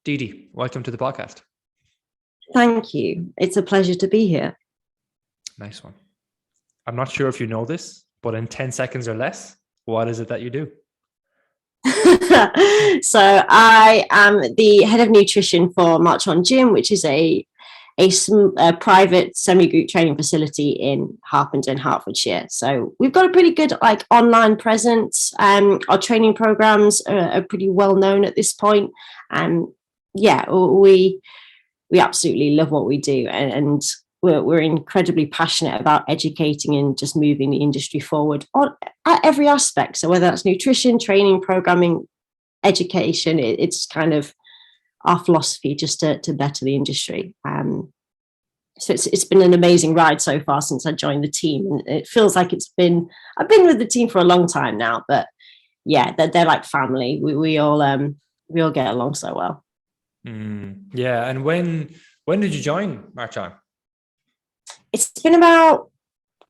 Didi, welcome to the podcast. Thank you. It's a pleasure to be here. Nice one. I'm not sure if you know this, but in 10 seconds or less, what is it that you do? So I am the head of nutrition for Marchon Gym, which is a private semi-group training facility in Harpenden, Hertfordshire. So we've got a pretty good online presence. Our training programs are pretty well known at this point. We absolutely love what we do, and we're incredibly passionate about educating and just moving the industry forward at every aspect. So whether that's nutrition, training, programming, education, it's kind of our philosophy just to better the industry. So it's been an amazing ride so far since I joined the team, and it feels like I've been with the team for a long time now, but yeah, they're like family. We all get along so well. Yeah. And when did you join Marchon? It's been about,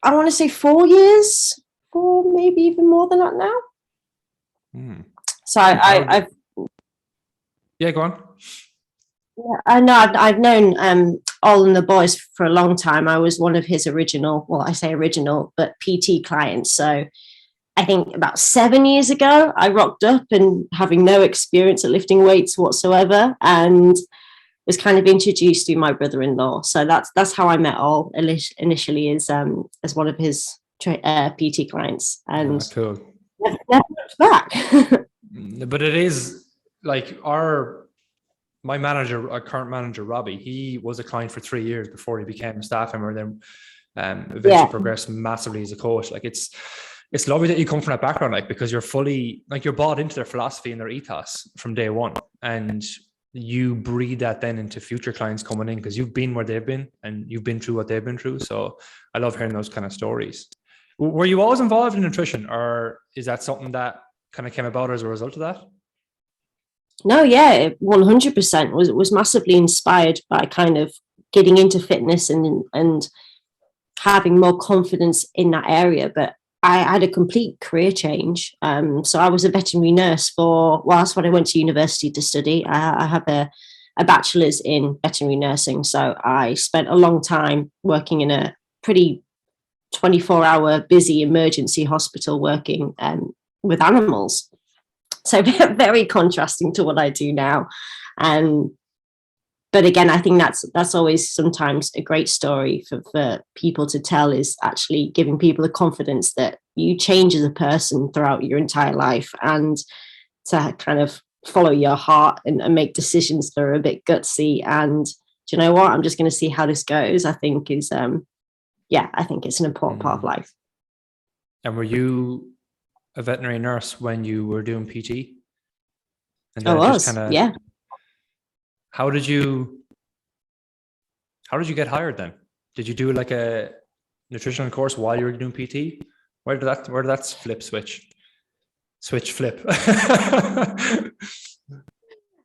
I want to say 4 years, or maybe even more than that now. So I've go on. Yeah, I know. I've known Ol and the boys for a long time. I was one of his original, well, I say original, but PT clients. So I think about 7 years ago, I rocked up and having no experience at lifting weights whatsoever, and was kind of introduced through my brother-in-law. So that's how I met Ol initially, as one of his PT clients, and cool. Never looked back. But it is like my manager, our current manager, Robbie, he was a client for 3 years before he became a staff member, then eventually progressed massively as a coach. Like it's lovely that you come from that background, like, because you're fully, like, you're bought into their philosophy and their ethos from day one, and you breed that then into future clients coming in, because you've been where they've been and you've been through what they've been through. So I love hearing those kind of stories. Were you always involved in nutrition, or is that something that kind of came about as a result of that? No, yeah, 100% was massively inspired by kind of getting into fitness and having more confidence in that area. But I had a complete career change. So I was a veterinary nurse that's what I went to university to study. I have a bachelor's in veterinary nursing. So I spent a long time working in a pretty 24-hour busy emergency hospital working with animals. So very contrasting to what I do now. But again, I think that's always sometimes a great story for people to tell, is actually giving people the confidence that you change as a person throughout your entire life, and to kind of follow your heart and make decisions that are a bit gutsy. And do you know what? I'm just going to see how this goes. I think I think it's an important part of life. And were you a veterinary nurse when you were doing PT? And I was, yeah. How did you get hired then? Did you do like a nutritional course while you were doing PT? Where did that flip?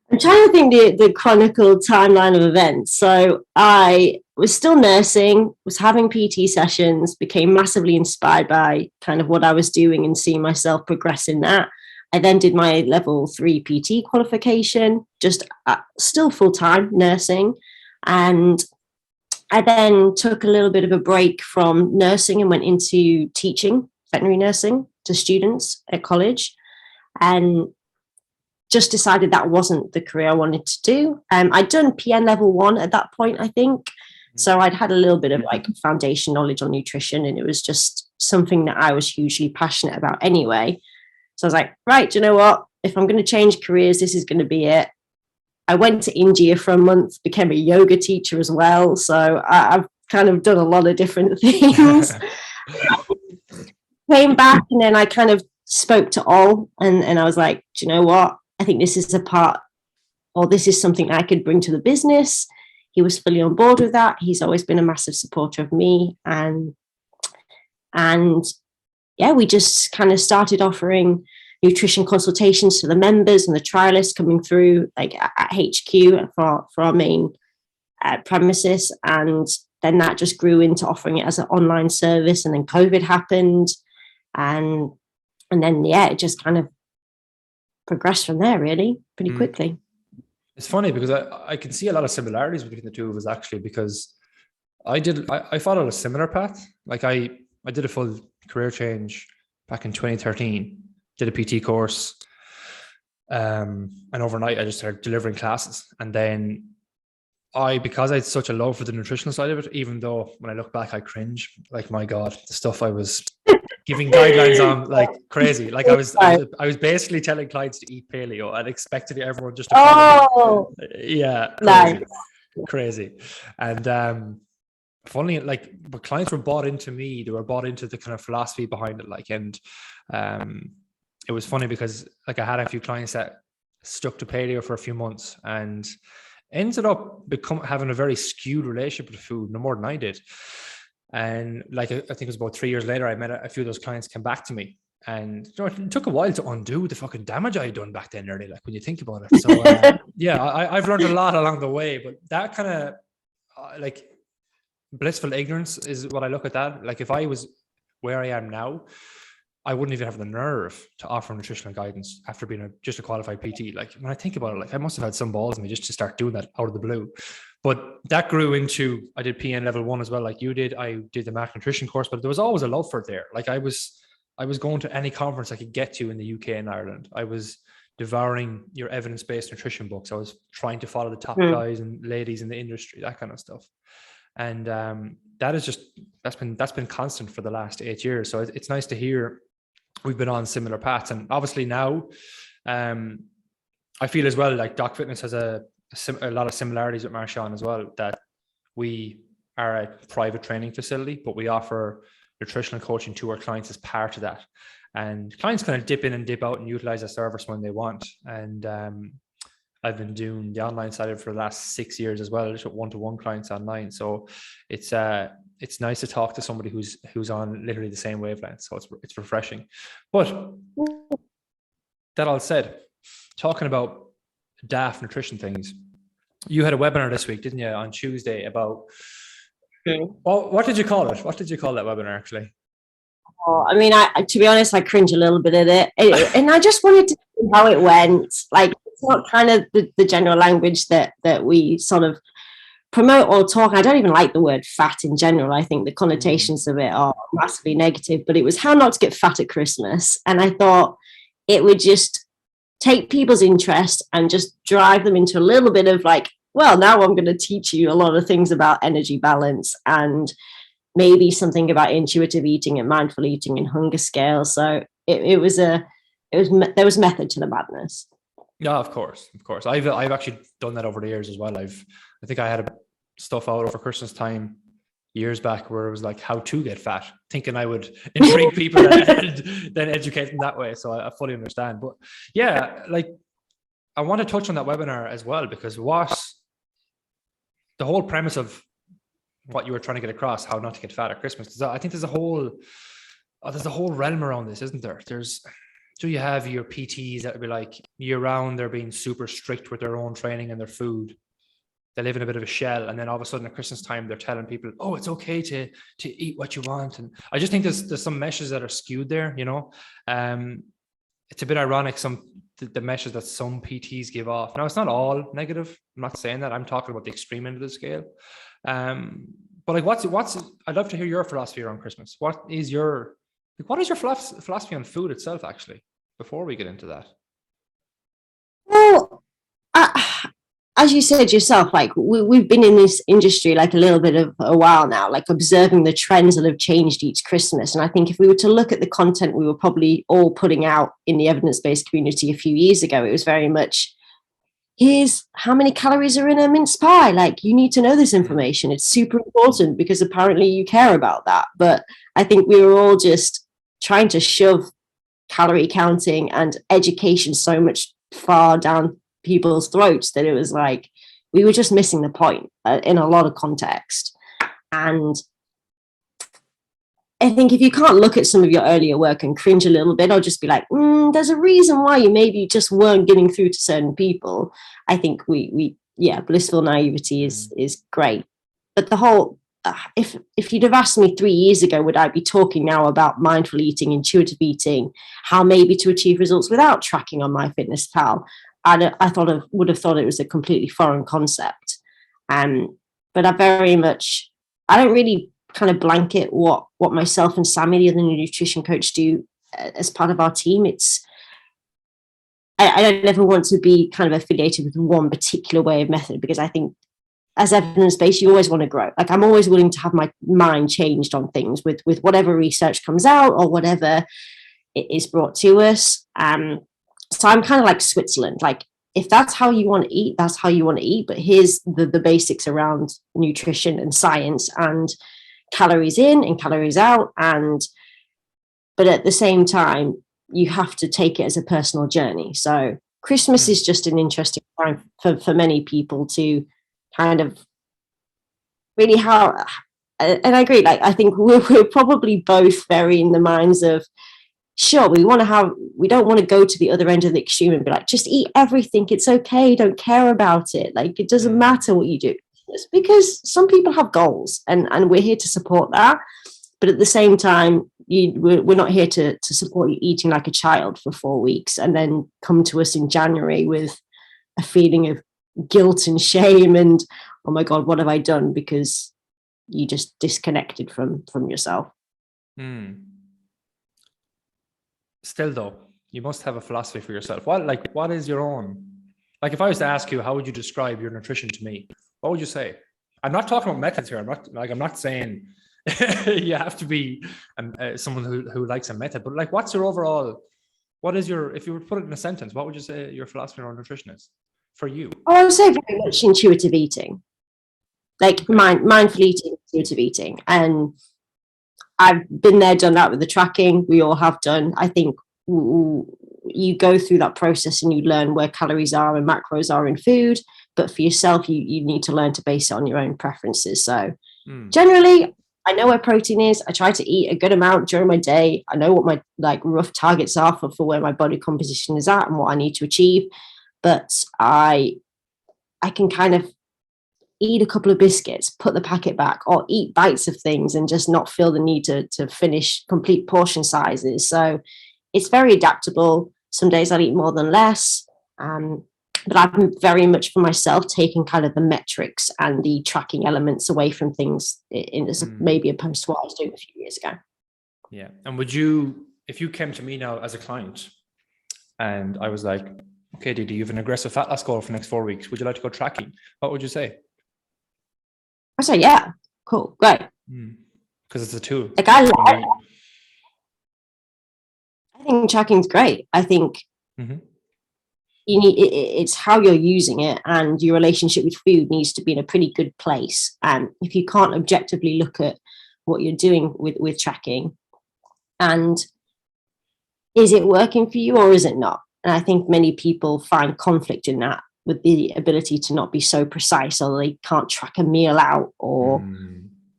I'm trying to think the chronicle timeline of events. So I was still nursing, was having PT sessions, became massively inspired by kind of what I was doing and seeing myself progress in that. I then did my level 3 PT qualification, just still full-time nursing. And I then took a little bit of a break from nursing and went into teaching veterinary nursing to students at college, and just decided that wasn't the career I wanted to do. I'd done PN level 1 at that point, I think. So I'd had a little bit of like foundation knowledge on nutrition, and it was just something that I was hugely passionate about anyway. So I was like, right, do you know what? If I'm going to change careers, this is going to be it. I went to India for a month, became a yoga teacher as well. So I've kind of done a lot of different things. Came back, and then I kind of spoke to Ol, and I was like, do you know what? I think this is this is something I could bring to the business. He was fully on board with that. He's always been a massive supporter of me. And yeah, we just kind of started offering nutrition consultations to the members and the trialists coming through like at HQ for our main premises. And then that just grew into offering it as an online service. And then COVID happened. And then, yeah, it just kind of progressed from there really pretty quickly. It's funny because I can see a lot of similarities between the two of us actually, because I followed a similar path. Like I did a full career change back in 2013, did a PT course, and overnight I just started delivering classes. And then because I had such a love for the nutritional side of it, even though when I look back, I cringe, like, my God, the stuff I was giving guidelines on, like, crazy. Like I was basically telling clients to eat paleo and expected everyone just to follow me. Yeah. Crazy. And, funny, like, but clients were bought into me. They were bought into the kind of philosophy behind it. Like, and it was funny because, like, I had a few clients that stuck to paleo for a few months and ended up having a very skewed relationship with food, no more than I did. And like, I think it was about 3 years later, I met a few of those clients come back to me, and it took a while to undo the fucking damage I had done back then, nearly, like, when you think about it. So yeah, I've learned a lot along the way, but that kind of like blissful ignorance is what I look at that. Like, if I was where I am now, I wouldn't even have the nerve to offer nutritional guidance after being just a qualified PT. Like, when I think about it, like, I must have had some balls in me just to start doing that out of the blue. But that grew into, I did PN level 1 as well, like you did. I did the Mac nutrition course, but there was always a love for it there. Like, I was going to any conference I could get to in the UK and Ireland. I was devouring your evidence-based nutrition books. I was trying to follow the top guys and ladies in the industry, that kind of stuff. And that's been constant for the last 8 years. So it's nice to hear we've been on similar paths. And obviously now, I feel as well like Doc Fitness has a lot of similarities with Marchon as well, that we are a private training facility, but we offer nutritional coaching to our clients as part of that. And clients kind of dip in and dip out and utilize the service when they want. And I've been doing the online side for the last 6 years as well, just with one-to-one clients online. So it's nice to talk to somebody who's on literally the same wavelength. So it's refreshing. But that all said, talking about daft nutrition things, you had a webinar this week, didn't you, on Tuesday about, well, what did you call it? What did you call that webinar actually? Oh, I mean, to be honest, I cringe a little bit at it. And I just wanted to see how it went. Like, it's not kind of the general language that we sort of promote or talk. I don't even like the word fat in general. I think the connotations of it are massively negative, but it was how not to get fat at Christmas. And I thought it would just take people's interest and just drive them into a little bit of like, well, now I'm going to teach you a lot of things about energy balance and maybe something about intuitive eating and mindful eating and hunger scale. So there was method to the madness. Yeah, of course. I've actually done that over the years as well. I think I had stuff out over Christmas time years back where it was like how to get fat, thinking I would intrigue people and then educate them that way. So I fully understand. But yeah, like, I want to touch on that webinar as well, because the whole premise of what you were trying to get across, how not to get fat at Christmas. I think there's a whole realm around this, isn't there? Do you have your PTs that would be like year round, they're being super strict with their own training and their food. They live in a bit of a shell. And then all of a sudden at Christmas time, they're telling people, oh, it's okay to eat what you want. And I just think there's some meshes that are skewed there, you know. It's a bit ironic, the meshes that some PTs give off. Now, it's not all negative. I'm not saying that. I'm talking about the extreme end of the scale. But like, I'd love to hear your philosophy around Christmas. What is your philosophy on food itself, actually, before we get into that? Well, as you said yourself, like we've been in this industry like a little bit of a while now, like observing the trends that have changed each Christmas. And I think if we were to look at the content we were probably all putting out in the evidence-based community a few years ago, it was very much, here's how many calories are in a mince pie. Like, you need to know this information. It's super important because apparently you care about that. But I think we were all just trying to shove calorie counting and education so much far down people's throats that it was like we were just missing the point in a lot of context. And I think if you can't look at some of your earlier work and cringe a little bit, or just be like, there's a reason why you maybe just weren't getting through to certain people. I think blissful naivety is great. But the whole, if you'd have asked me 3 years ago, would I be talking now about mindful eating, intuitive eating, how maybe to achieve results without tracking on MyFitnessPal, I would have thought it was a completely foreign concept. But I don't really kind of blanket what myself and Sammy, the other nutrition coach, do as part of our team. I don't ever want to be kind of affiliated with one particular way of method, because I think as evidence-based, you always want to grow. Like, I'm always willing to have my mind changed on things with whatever research comes out or whatever it is brought to us. So I'm kind of like Switzerland. Like, if that's how you want to eat, that's how you want to eat. But here's the basics around nutrition and science and calories in and calories out. But at the same time, you have to take it as a personal journey. So Christmas is just an interesting time for many people to kind of really and I agree. Like, I think we're probably both very in the minds of, sure, we don't want to go to the other end of the extreme and be like, just eat everything. It's okay. Don't care about it. Like, it doesn't matter what you do. It's because some people have goals, and we're here to support that. But at the same time, we're not here to support you eating like a child for 4 weeks and then come to us in January with a feeling of guilt and shame and, oh my God, what have I done? Because you just disconnected from yourself. Still though, you must have a philosophy for yourself. What is your own? Like, if I was to ask you, how would you describe your nutrition to me? What would you say? I'm not talking about methods here. I'm not saying you have to be someone who likes a method, but like, what's your overall, if you were to put it in a sentence, what would you say your philosophy on nutrition is for you? I would say very much intuitive eating, like mindful eating, intuitive eating. And I've been there, done that with the tracking. We all have done. I think you go through that process and you learn where calories are and macros are in food. But for yourself, you need to learn to base it on your own preferences. So generally, I know where protein is. I try to eat a good amount during my day. I know what my like rough targets are for where my body composition is at and what I need to achieve. But I can kind of eat a couple of biscuits, put the packet back, or eat bites of things and just not feel the need to finish complete portion sizes. So it's very adaptable. Some days I'll eat more than less. But I'm very much for myself taking kind of the metrics and the tracking elements away from things maybe opposed to what I was doing a few years ago. Yeah. And if you came to me now as a client and I was like, okay, Didi, you have an aggressive fat loss goal for the next 4 weeks. Would you like to go tracking? What would you say? I say, yeah, cool, great. Because it's a tool. Like, I think tracking's great. I think you need it's how you're using it, and your relationship with food needs to be in a pretty good place. And if you can't objectively look at what you're doing with tracking, and is it working for you or is it not? And I think many people find conflict in that, with the ability to not be so precise, or they can't track a meal out or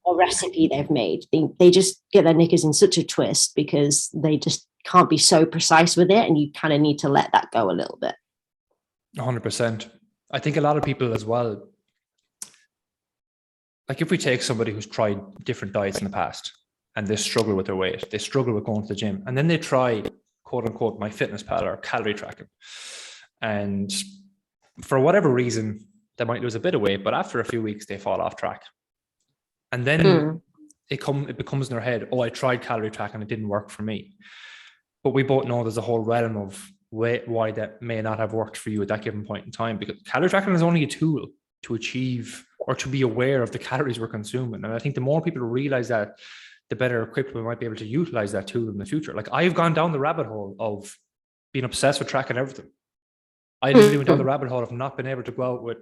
a recipe they've made. They just get their knickers in such a twist because they just can't be so precise with it, and you kind of need to let that go a little bit. 100%. I think a lot of people as well, like if we take somebody who's tried different diets in the past and they struggle with their weight, they struggle with going to the gym, and then they try, quote unquote, MyFitnessPal or calorie tracking, and for whatever reason, they might lose a bit of weight, but after a few weeks, they fall off track. And then it becomes in their head, oh, I tried calorie tracking, it didn't work for me. But we both know there's a whole realm of why that may not have worked for you at that given point in time, because calorie tracking is only a tool to achieve or to be aware of the calories we're consuming. And I think the more people realize that, the better equipped we might be able to utilize that tool in the future. Like, I've gone down the rabbit hole of being obsessed with tracking everything. I literally went down the rabbit hole of not being able to go out with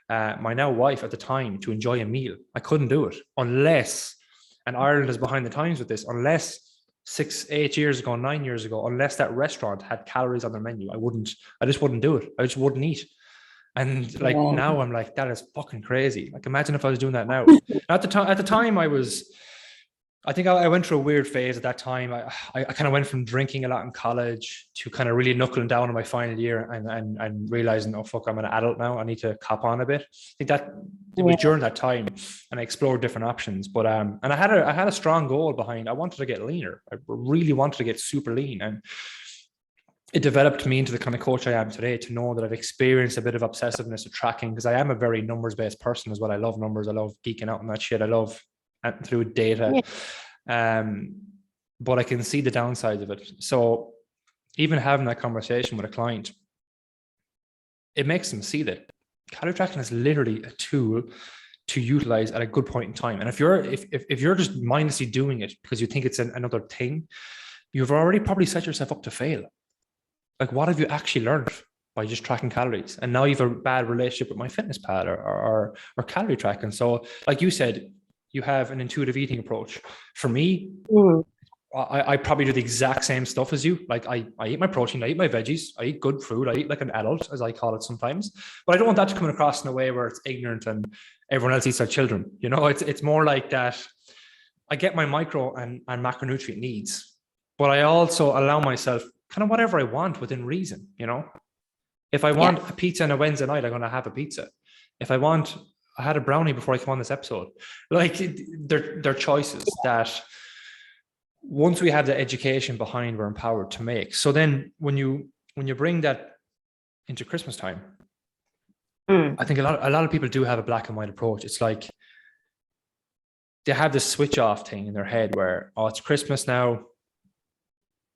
my now wife at the time to enjoy a meal. I couldn't do it unless, and Ireland is behind the times with this, unless 8 years ago, 9 years ago, unless that restaurant had calories on their menu, I just wouldn't do it. I just wouldn't eat. And like now I'm like, that is fucking crazy. Like, imagine if I was doing that now. At the time I think I went through a weird phase at that time. I kind of went from drinking a lot in college to kind of really knuckling down in my final year and realizing, oh fuck, I'm an adult now. I need to cop on a bit. I think that it was during that time, and I explored different options. But and I had a strong goal behind. I wanted to get leaner. I really wanted to get super lean. And it developed me into the kind of coach I am today, to know that I've experienced a bit of obsessiveness with tracking, because I am a very numbers-based person as well. I love numbers. I love geeking out on that shit. I love through data. But I can see the downsides of it. So even having that conversation with a client, it makes them see that calorie tracking is literally a tool to utilize at a good point in time. And if you're just mindlessly doing it because you think it's another thing, you've already probably set yourself up to fail. Like, what have you actually learned by just tracking calories? And now you've a bad relationship with MyFitnessPal or calorie tracking. So like you said, you have an intuitive eating approach. For me, I probably do the exact same stuff as you. Like I eat my protein, I eat my veggies, I eat good food, I eat like an adult, as I call it sometimes. But I don't want that to come across in a way where it's ignorant and everyone else eats their children. You know, it's more like that. I get my micro and macronutrient needs, but I also allow myself kind of whatever I want within reason. You know, if I want a pizza on a Wednesday night, I'm going to have a pizza. If I had a brownie before I came on this episode. Like, they're choices that once we have the education behind, we're empowered to make. So then when you bring that into Christmas time, I think a lot of people do have a black and white approach. It's like they have this switch off thing in their head where, oh, it's Christmas now,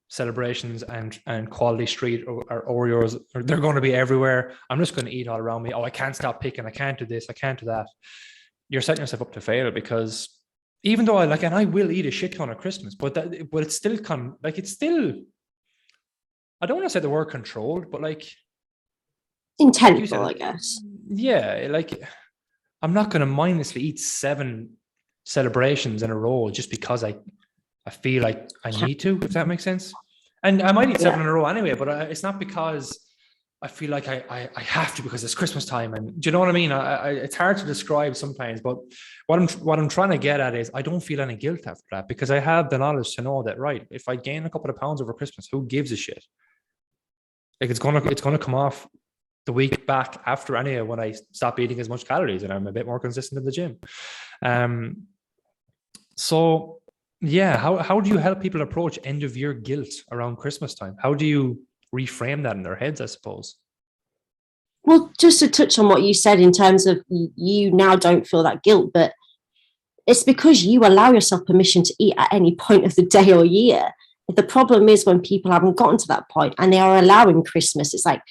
celebrations and quality street or Oreos, they're going to be everywhere. I'm just going to eat all around me. Oh, I can't stop picking. I can't do this. I can't do that. You're setting yourself up to fail, because even though I will eat a shit ton at Christmas, but it's still I don't want to say the word controlled, but like intentional, I guess. Yeah, like I'm not going to mindlessly eat 7 celebrations in a row just because I feel like I need to, if that makes sense. And I might eat 7 in a row anyway, but it's not because I feel like I have to, because it's Christmas time. And do you know what I mean? It's hard to describe sometimes, but what I'm trying to get at is I don't feel any guilt after that, because I have the knowledge to know that, right, if I gain a couple of pounds over Christmas, who gives a shit? Like, it's gonna come off the week back after anyway, when I stop eating as much calories and I'm a bit more consistent in the gym. So yeah, how do you help people approach end of year guilt around Christmas time? How do you reframe that in their heads, I suppose? Well, just to touch on what you said in terms of you now don't feel that guilt, but it's because you allow yourself permission to eat at any point of the day or year. The problem is when people haven't gotten to that point and they are allowing Christmas, it's like,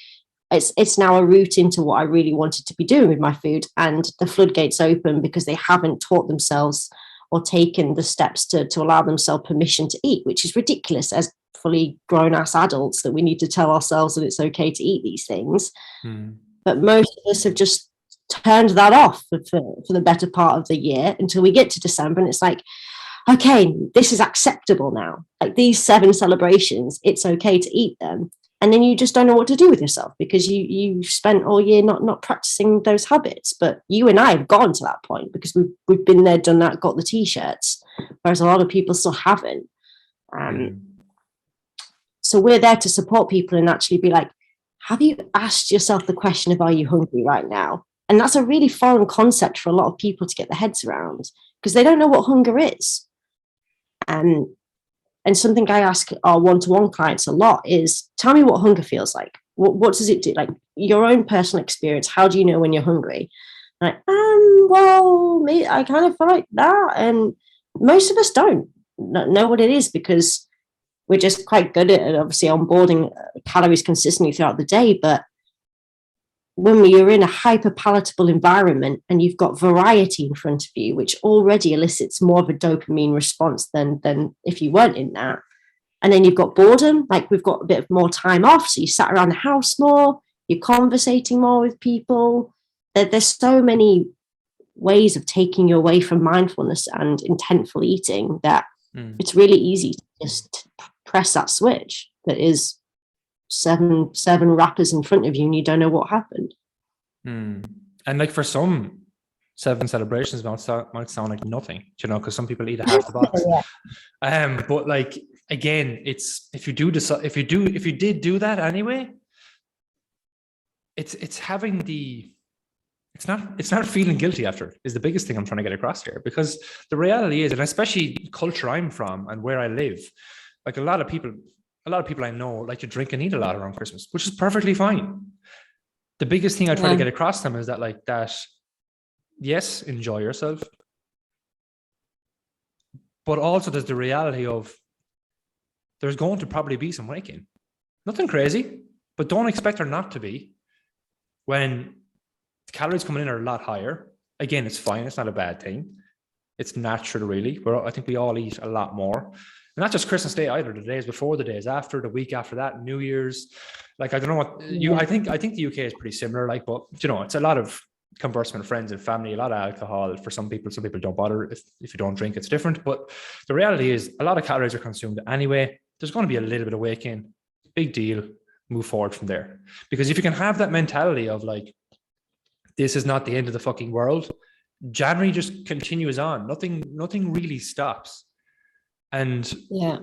it's now a route into what I really wanted to be doing with my food, and the floodgates open because they haven't taught themselves or taken the steps to allow themselves permission to eat, which is ridiculous as fully grown ass adults, that we need to tell ourselves that it's okay to eat these things. But most of us have just turned that off for the better part of the year until we get to December, and it's like, okay, this is acceptable now. Like these 7 celebrations, it's okay to eat them. And then you just don't know what to do with yourself because you spent all year not practicing those habits. But you and I have gone to that point because we've been there, done that, got the t-shirts, whereas a lot of people still haven't. So we're there to support people and actually be like, have you asked yourself the question of, are you hungry right now? And that's a really foreign concept for a lot of people to get their heads around because they don't know what hunger is. And something I ask our one-to-one clients a lot is, tell me what hunger feels like. What does it do? Like your own personal experience. How do you know when you're hungry? Like, well, I kind of feel like that. And most of us don't know what it is because we're just quite good at obviously onboarding calories consistently throughout the day. But when you're in a hyper palatable environment and you've got variety in front of you, which already elicits more of a dopamine response than if you weren't in that. And then you've got boredom, like we've got a bit more time off. So you sat around the house more, you're conversating more with people. There's so many ways of taking you away from mindfulness and intentful eating that it's really easy to just press that switch that is seven wrappers in front of you and you don't know what happened. And like for some, 7 celebrations might sound like nothing, you know, because some people eat a half the box. But like again, it's if you did do that anyway, it's having it's not feeling guilty after is the biggest thing I'm trying to get across here, because the reality is, and especially culture I'm from and where I live, like a lot of people a lot of people I know like to drink and eat a lot around Christmas, which is perfectly fine. The biggest thing I try to get across to them is that like that, yes, enjoy yourself, but also there's the reality of there's going to probably be some weight gain. Nothing crazy, but don't expect there not to be when the calories coming in are a lot higher. Again, it's fine. It's not a bad thing. It's natural, really. I think we all eat a lot more. And not just Christmas Day either, the days before, the days after, the week after that, New Year's. Like, I don't know what you, I think the UK is pretty similar, like, but you know, it's a lot of conversing with friends and family, a lot of alcohol for some people don't bother. If you don't drink, it's different. But the reality is a lot of calories are consumed anyway. There's going to be a little bit of weight gain. Big deal. Move forward from there. Because if you can have that mentality of like, this is not the end of the fucking world, January just continues on. Nothing really stops. And yeah,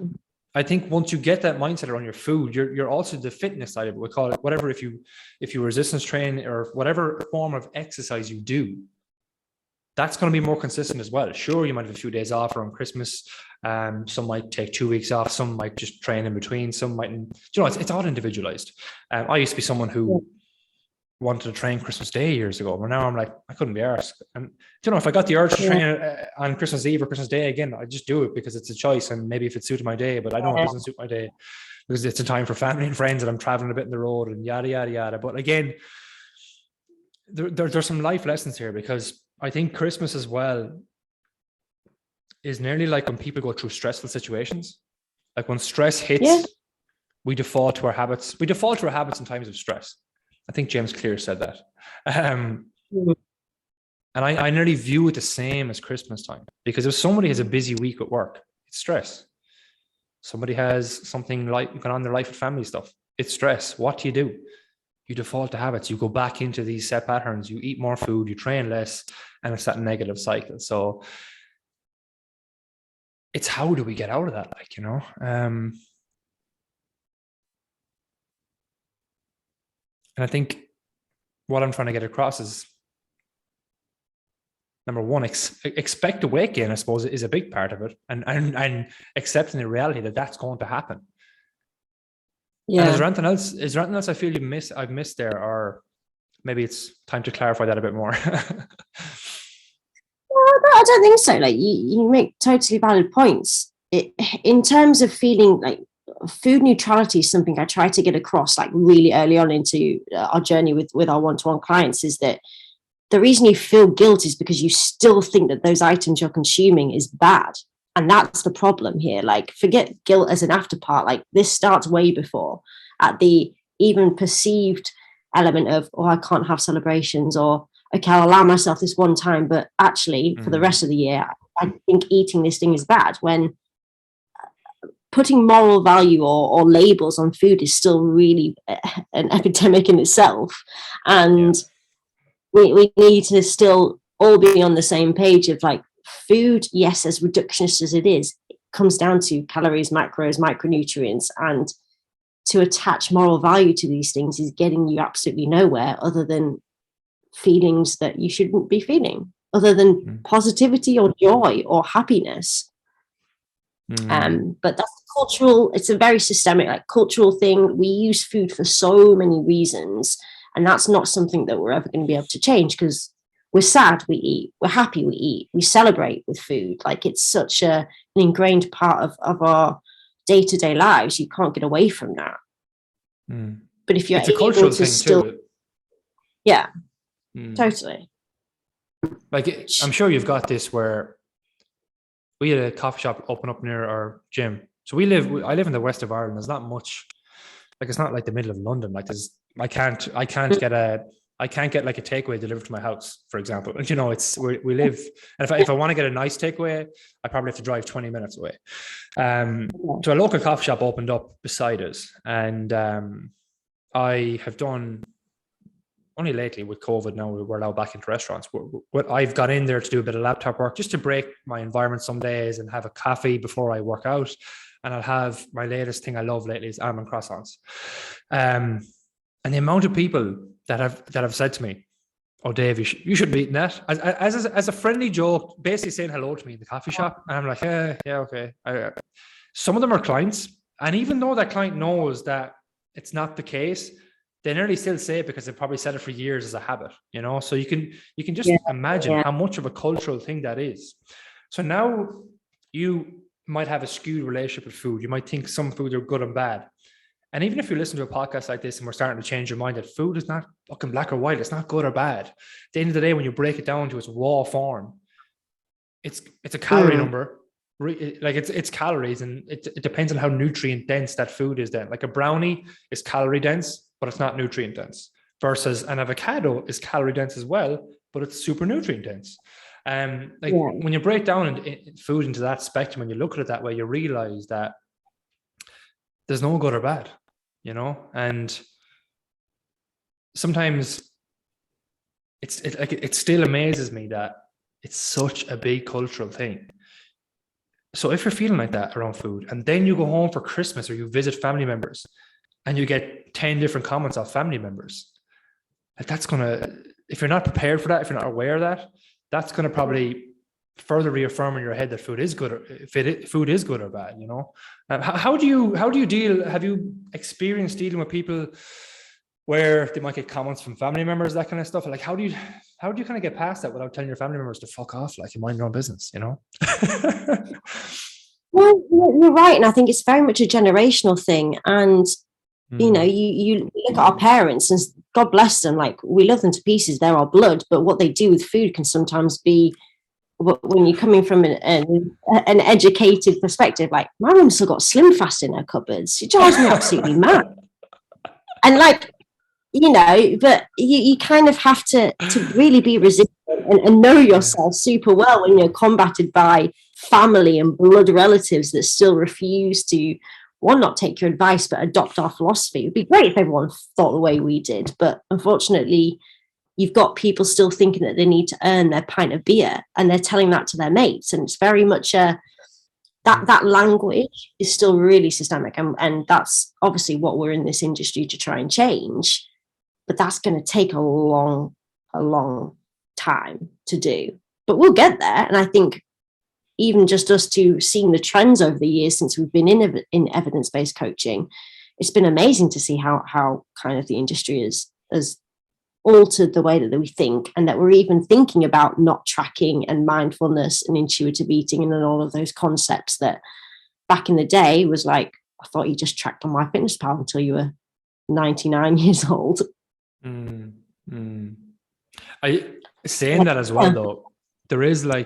I think once you get that mindset around your food, you're also the fitness side of it. We call it whatever. If you resistance train or whatever form of exercise you do, that's going to be more consistent as well. Sure, you might have a few days off around Christmas. Some might take 2 weeks off. Some might just train in between. Some might, it's all individualized. I used to be someone who wanted to train Christmas Day years ago, but now I'm like, I couldn't be arsed. And if I got the urge to train on Christmas Eve or Christmas Day again, I just do it because it's a choice, and maybe if it suited my day, but I know it doesn't suit my day because it's a time for family and friends, and I'm traveling a bit in the road and yada yada yada. But again, there's some life lessons here, because I think Christmas as well is nearly like when people go through stressful situations. Like when stress hits, we default to our habits. We default to our habits in times of stress. I think James Clear said that. And I nearly view it the same as Christmas time, because if somebody has a busy week at work, it's stress. Somebody has something like going on in their life with family stuff, it's stress. What do? You default to habits. You go back into these set patterns. You eat more food, you train less, and it's that negative cycle. So it's how do we get out of that? And I think what I'm trying to get across is, number one, expect a weight gain, I suppose, is a big part of it, and accepting the reality that that's going to happen. Yeah. And is there anything else I feel I've missed there, or maybe it's time to clarify that a bit more? I don't think so. Like you make totally valid points. In terms of feeling like food neutrality is something I try to get across like really early on into our journey with our one-to-one clients, is that the reason you feel guilt is because you still think that those items you're consuming is bad. And that's the problem here. Like, forget guilt as an afterpart. Like, this starts way before, at the even perceived element of, oh, I can't have celebrations, or okay, I'll allow myself this one time, but actually for the rest of the year, I think eating this thing is bad. When putting moral value or labels on food is still really an epidemic in itself. And we need to still all be on the same page of like, food, yes, as reductionist as it is, it comes down to calories, macros, micronutrients, and to attach moral value to these things is getting you absolutely nowhere, other than feelings that you shouldn't be feeling, other than positivity or joy or happiness. But that's cultural. It's a very systemic, like, cultural thing. We use food for so many reasons, and that's not something that we're ever going to be able to change, because we're sad, we eat, we're happy, we eat, we celebrate with food. Like, it's such an ingrained part of our day-to-day lives. You can't get away from that. But if you're it's a cultural thing still, too. Yeah, totally. Like, I'm sure you've got this where we had a coffee shop open up near our gym. So I live in the west of Ireland. There's not much, like, it's not like the middle of London. Like, I can't get like a takeaway delivered to my house, for example. And we live, and if I want to get a nice takeaway, I probably have to drive 20 minutes away. So a local coffee shop opened up beside us, and I have done, only lately with COVID, now we're allowed back into restaurants. What I've got in there to do a bit of laptop work, just to break my environment some days, and have a coffee before I work out. And I'll have my latest thing I love lately is almond croissants. And the amount of people that have said to me, "Oh, Dave, you should be eating that," as a friendly joke, basically saying hello to me in the coffee shop. And I'm like, yeah, okay. Some of them are clients, And even though that client knows that it's not the case, they nearly still say it because they've probably said it for years as a habit, you know? So you can just imagine how much of a cultural thing that is. So now you might have a skewed relationship with food. You might think some foods are good and bad. And even if you listen to a podcast like this and we're starting to change your mind that food is not fucking black or white, it's not good or bad. At the end of the day, when you break it down to its raw form, it's a calorie number. Like it's calories, and it depends on how nutrient dense that food is. Then, like a brownie is calorie dense, but it's not nutrient dense. Versus an avocado is calorie dense as well, but it's super nutrient dense. When you break down food into that spectrum and you look at it that way, you realize that there's no good or bad, you know. And sometimes it still amazes me that it's such a big cultural thing. So if you're feeling like that around food, and then you go home for Christmas or you visit family members and you get 10 different comments off family members, that's going to, if you're not prepared for that, if you're not aware of that, that's going to probably further reaffirm in your head that food is good, or food is good or bad, you know. How do you deal? Have you experienced dealing with people where they might get comments from family members, that kind of stuff? Like, how do you kind of get past that without telling your family members to fuck off, like you mind your own business, you know? Well, you're right. And I think it's very much a generational thing. And, you know, you look at our parents, and God bless them, like we love them to pieces. They're our blood. But what they do with food can sometimes be, when you're coming from an educated perspective, like my mum's still got Slim Fast in her cupboards. It drives me absolutely mad. And like, you know, but you kind of have to really be resistant and know yourself super well when you're combated by family and blood relatives that still refuse to, one, not take your advice, but adopt our philosophy. It'd be great if everyone thought the way we did. But unfortunately, you've got people still thinking that they need to earn their pint of beer, and they're telling that to their mates. And it's very much that language is still really systemic. And that's obviously what we're in this industry to try and change. But that's going to take a long time to do. But we'll get there. And I think even just us two seeing the trends over the years since we've been in evidence-based coaching, it's been amazing to see how kind of the industry has altered the way that we think, and that we're even thinking about not tracking and mindfulness and intuitive eating and all of those concepts that back in the day was like, I thought you just tracked on MyFitnessPal until you were 99 years old. I saying that as well, though, there is a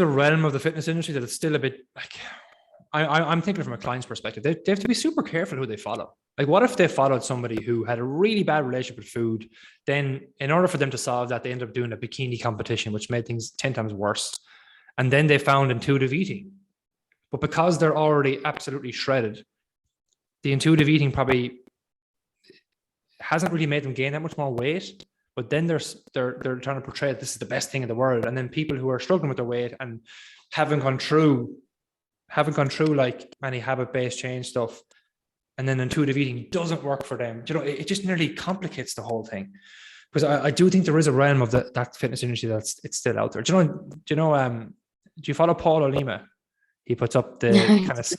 realm of the fitness industry that it's still a bit like, I'm thinking from a client's perspective, they have to be super careful who they follow. Like, what if they followed somebody who had a really bad relationship with food? Then in order for them to solve that, they end up doing a bikini competition, which made things 10 times worse. And then they found intuitive eating. But because they're already absolutely shredded, the intuitive eating probably hasn't really made them gain that much more weight. But then they're trying to portray that this is the best thing in the world. And then people who are struggling with their weight and haven't gone through like any habit-based change stuff, and then intuitive eating doesn't work for them. You know, it just nearly complicates the whole thing. Because I do think there is a realm of that fitness industry it's still out there. Do you follow Paul Olima? He puts up the kind of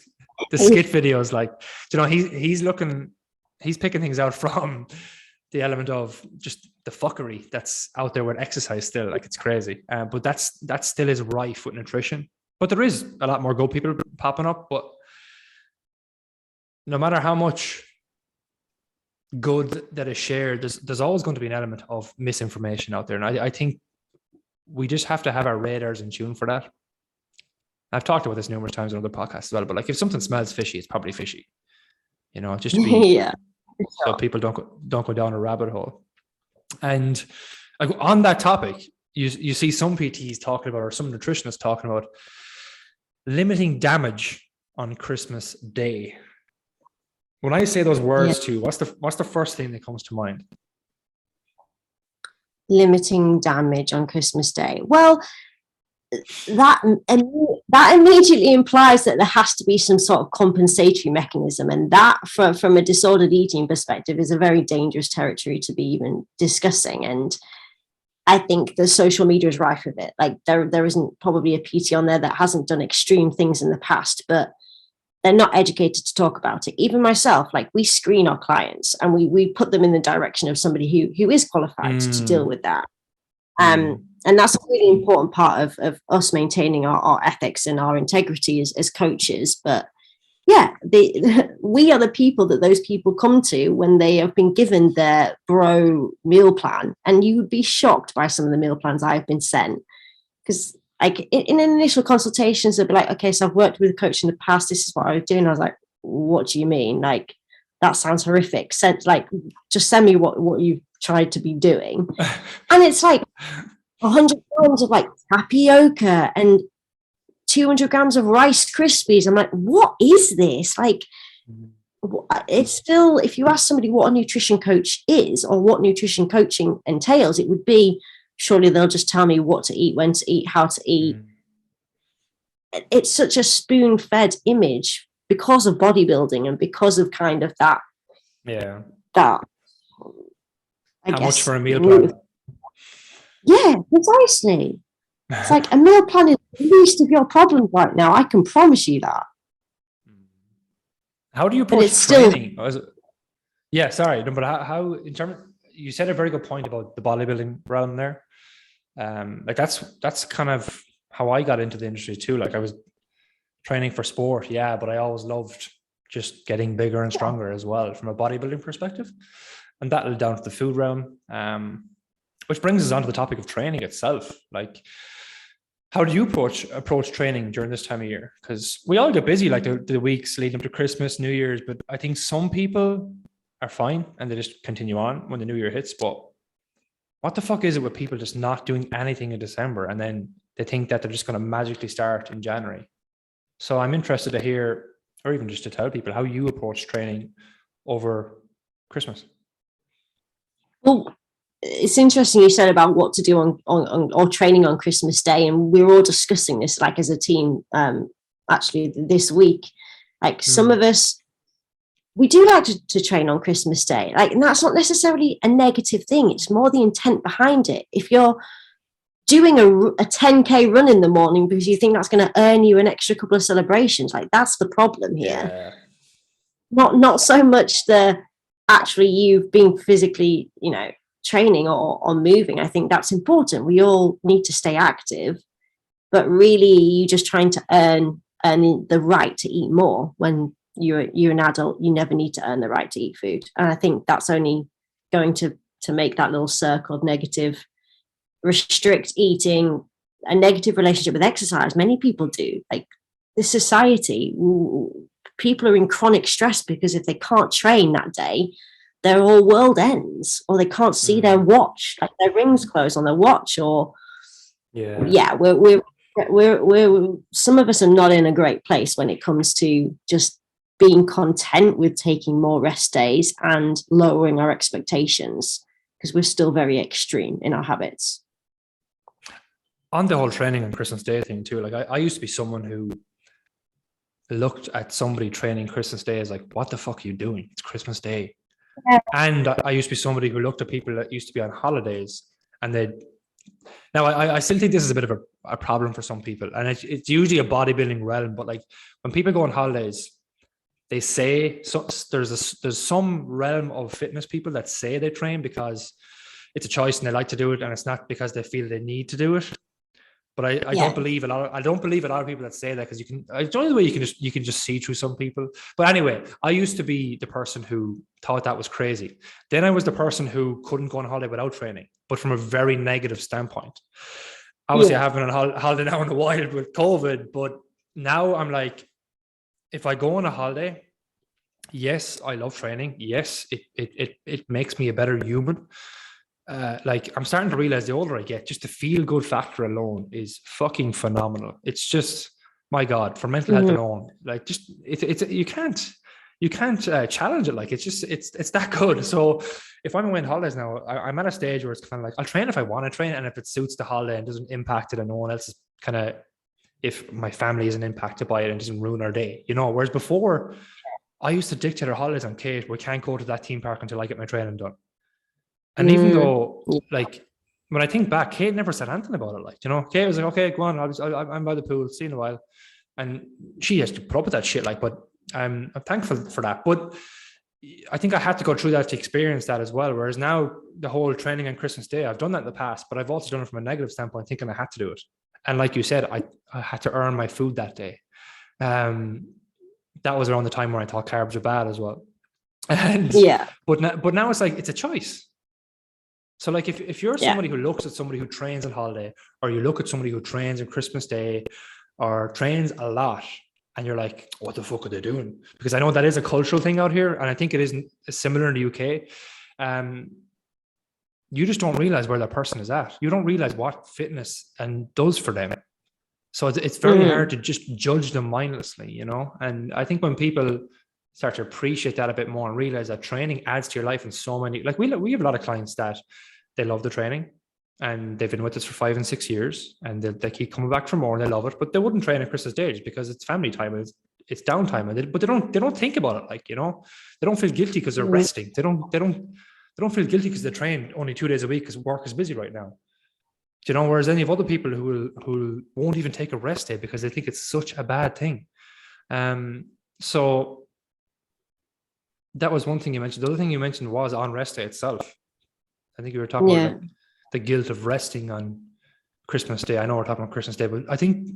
the skit videos. Like, you know, he's picking things out from the element of just the fuckery that's out there with exercise still. Like, it's crazy. But that still is rife with nutrition. But there is a lot more good people popping up. But no matter how much good that is shared, there's always going to be an element of misinformation out there. And I think we just have to have our radars in tune for that. I've talked about this numerous times on other podcasts as well, but like, if something smells fishy, it's probably fishy. You know, just to be so people don't go down a rabbit hole. And on that topic, you see some PTs talking about, or some nutritionists talking about, limiting damage on Christmas Day. When I say those words to you, what's the first thing that comes to mind? Limiting damage on Christmas Day. Well, that immediately implies that there has to be some sort of compensatory mechanism, and that from a disordered eating perspective is a very dangerous territory to be even discussing. And I think the social media is rife with it. Like, there isn't probably a PT on there that hasn't done extreme things in the past, but they're not educated to talk about it. Even myself, like we screen our clients and we put them in the direction of somebody who is qualified to deal with that. And that's a really important part of us maintaining our ethics and our integrity as coaches. But yeah, we are the people that those people come to when they have been given their bro meal plan. And you would be shocked by some of the meal plans I've been sent. Because like in initial consultations, they'll be like, okay, so I've worked with a coach in the past. This is what I was doing. I was like, what do you mean? Like, that sounds horrific. Just send me what you've tried to be doing. And it's like 100 grams of like tapioca and 200 grams of Rice Krispies. I'm like, what is this? Like, it's still, if you ask somebody what a nutrition coach is or what nutrition coaching entails, it would be, surely they'll just tell me what to eat, when to eat, how to eat. It's such a spoon-fed image because of bodybuilding and because of kind of that. Yeah. That. How much for a meal plan? Yeah, precisely. It's like a meal plan is the least of your problems right now. I can promise you that. How do you approach training? Yeah, sorry, no, but how in terms, you said a very good point about the bodybuilding realm there. Like that's kind of how I got into the industry too. Like I was training for sport, yeah, but I always loved just getting bigger and stronger as well from a bodybuilding perspective. And that led down to the food realm, which brings us on to the topic of training itself. Like, how do you approach training during this time of year? Because we all get busy, like the weeks leading up to Christmas, New Year's, but I think some people are fine and they just continue on when the new year hits. But what the fuck is it with people just not doing anything in December and then they think that they're just going to magically start in January? So I'm interested to hear, or even just to tell people, how you approach training over Christmas. Well, it's interesting you said about what to do on training on Christmas Day, and we were all discussing this like as a team actually this week. Like some of us, we do like to train on Christmas Day, like, and that's not necessarily a negative thing. It's more the intent behind it. If you're doing a 10K run in the morning because you think that's going to earn you an extra couple of celebrations, like that's the problem here. Yeah. Not so much the actually you've been physically, training or moving. I think that's important. We all need to stay active, but really you're just trying to earn the right to eat more. When you're an adult, you never need to earn the right to eat food. And I think that's only going to make that little circle of negative, restrict eating, a negative relationship with exercise. Many people do. Like this society, people are in chronic stress because if they can't train that day, their whole world ends, or they can't see their watch, like their rings close on their watch, or we're some of us are not in a great place when it comes to just being content with taking more rest days and lowering our expectations because we're still very extreme in our habits. On the whole training on Christmas Day thing too, like I used to be someone who looked at somebody training Christmas Day as like, what the fuck are you doing? It's Christmas Day. Yeah. And I used to be somebody who looked at people that used to be on holidays and I still think this is a bit of a problem for some people, and it's usually a bodybuilding realm, but like when people go on holidays, they say, so there's some realm of fitness people that say they train because it's a choice and they like to do it, and it's not because they feel they need to do it. But I don't believe a lot of people that say that, because it's only the way you can just see through some people. But anyway, I used to be the person who thought that was crazy. Then I was the person who couldn't go on holiday without training, but from a very negative standpoint. Obviously, I haven't been on holiday now in the wild with COVID, but now I'm like, if I go on a holiday, yes, I love training. Yes, it makes me a better human. Like I'm starting to realize the older I get, just the feel good factor alone is fucking phenomenal. It's just, my God, for mental health alone, like just it's you can't challenge it. Like it's that good. So if I'm away on holidays now, I'm at a stage where it's kind of like, I'll train if I want to train, and if it suits the holiday and doesn't impact it and no one else is kind of, if my family isn't impacted by it and doesn't ruin our day, whereas before I used to dictate our holidays on Kate, we can't go to that theme park until I get my training done. And even though, like, when I think back, Kate never said anything about it. Like, Kate was like, okay, go on, I'm by the pool, see you in a while. And she has to put up with that shit. Like, but I'm thankful for that. But I think I had to go through that to experience that as well. Whereas now the whole training on Christmas Day, I've done that in the past, but I've also done it from a negative standpoint, thinking I had to do it. And like you said, I had to earn my food that day. That was around the time where I thought carbs were bad as well. And but now it's like, it's a choice. So like if you're somebody who looks at somebody who trains on holiday, or you look at somebody who trains on Christmas Day or trains a lot, and you're like, what the fuck are they doing? Because I know that is a cultural thing out here, and I think it isn't similar in the UK. You just don't realize where that person is at. You don't realize what fitness does for them. So it's very hard to just judge them mindlessly, you know? And I think when people start to appreciate that a bit more and realize that training adds to your life in so many, like we have a lot of clients that they love the training and they've been with us for 5 and 6 years, and they keep coming back for more and they love it, but they wouldn't train at Christmas Day just because it's family time, it's downtime, but they don't think about it, like, you know, they don't feel guilty because they're resting. They don't feel guilty because they train only 2 days a week because work is busy right now. You know, whereas any of other people who won't even take a rest day because they think it's such a bad thing. So that was one thing you mentioned. The other thing you mentioned was on rest day itself. I think you were talking about like the guilt of resting on Christmas Day. I know we're talking about Christmas Day, but I think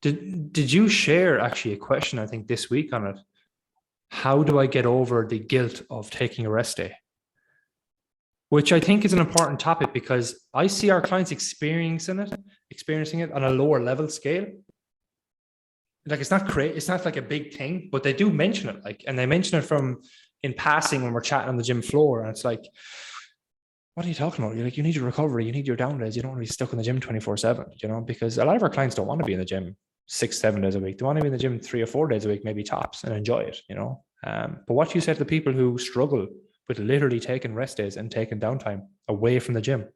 did you share actually a question, I think, this week on it? How do I get over the guilt of taking a rest day? Which I think is an important topic, because I see our clients experiencing it on a lower level scale. Like it's not like a big thing, but they do mention it, like, and they mention it in passing when we're chatting on the gym floor. And it's like, what are you talking about? You're like, you need your recovery, you need your down days. You don't want to be stuck in the gym 24/7, you know, because a lot of our clients don't want to be in the gym 6-7 days a week. They want to be in the gym 3 or 4 days a week, maybe tops, and enjoy it, you know. But what you say to the people who struggle with literally taking rest days and taking downtime away from the gym?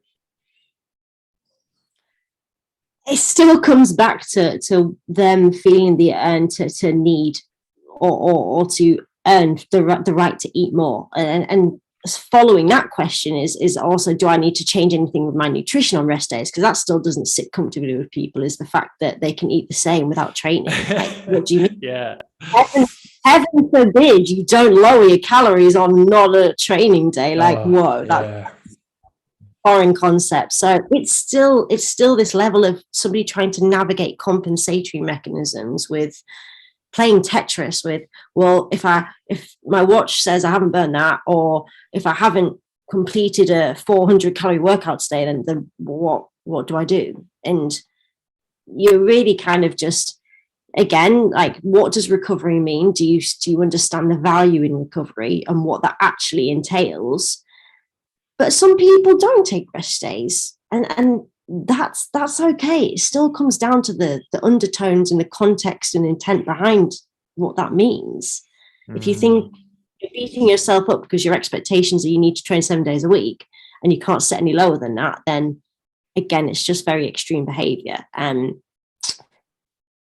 It still comes back to them feeling the urge to need or to earn the right to eat more. And following that question is also, do I need to change anything with my nutrition on rest days? Because that still doesn't sit comfortably with people, is the fact that they can eat the same without training. Like, what do you mean? Yeah. Heaven forbid you don't lower your calories on not a training day. Like, whoa, that's foreign concept. So it's still this level of somebody trying to navigate compensatory mechanisms with playing Tetris with, well, if my watch says I haven't burned that, or if I haven't completed a 400 calorie workout today, then what do I do? And you're really kind of just, again, like, what does recovery mean? Do you understand the value in recovery and what that actually entails? But some people don't take rest days, and that's okay. It still comes down to the undertones and the context and intent behind what that means. If you think you're beating yourself up because your expectations are you need to train 7 days a week and you can't set any lower than that, then again, it's just very extreme behavior. And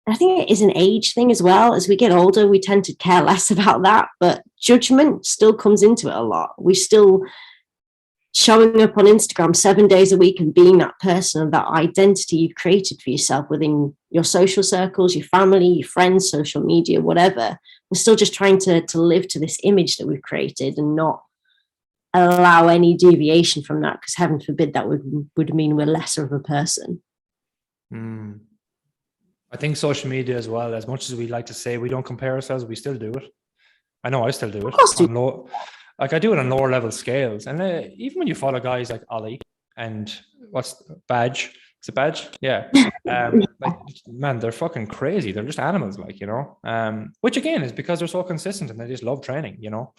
I think it is an age thing as well. As we get older, we tend to care less about that, but judgment still comes into it a lot. We still showing up on Instagram 7 days a week and being that person, that identity you've created for yourself within your social circles, your family, your friends, social media, whatever. We're still just trying to live to this image that we've created and not allow any deviation from that, because heaven forbid that would mean we're lesser of a person. I think social media as well, as much as we like to say we don't compare ourselves, we still do it. I know I still do it. Like I do it on lower level scales. And even when you follow guys like Ollie and what's Badge? Is it Badge? Yeah. Like, man, they're fucking crazy. They're just animals, like, you know, which again is because they're so consistent and they just love training, you know.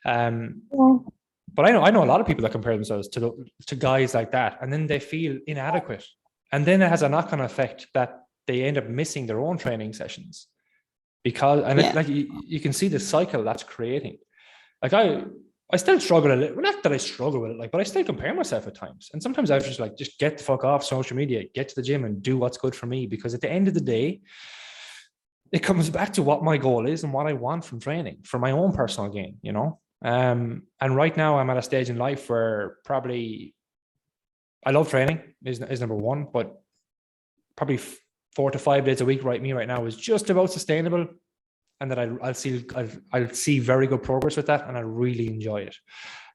But I know a lot of people that compare themselves to guys like that, and then they feel inadequate. And then it has a knock-on effect that they end up missing their own training sessions because, like you can see the cycle that's creating. Like I still struggle a little, not that I struggle with it, like, but I still compare myself at times. And sometimes I just get the fuck off social media, get to the gym and do what's good for me. Because at the end of the day, it comes back to what my goal is and what I want from training for my own personal gain, you know? And right now I'm at a stage in life where probably I love training is number one, but probably 4 to 5 days a week right now is just about sustainable. and that I'll see very good progress with that, and I really enjoy it.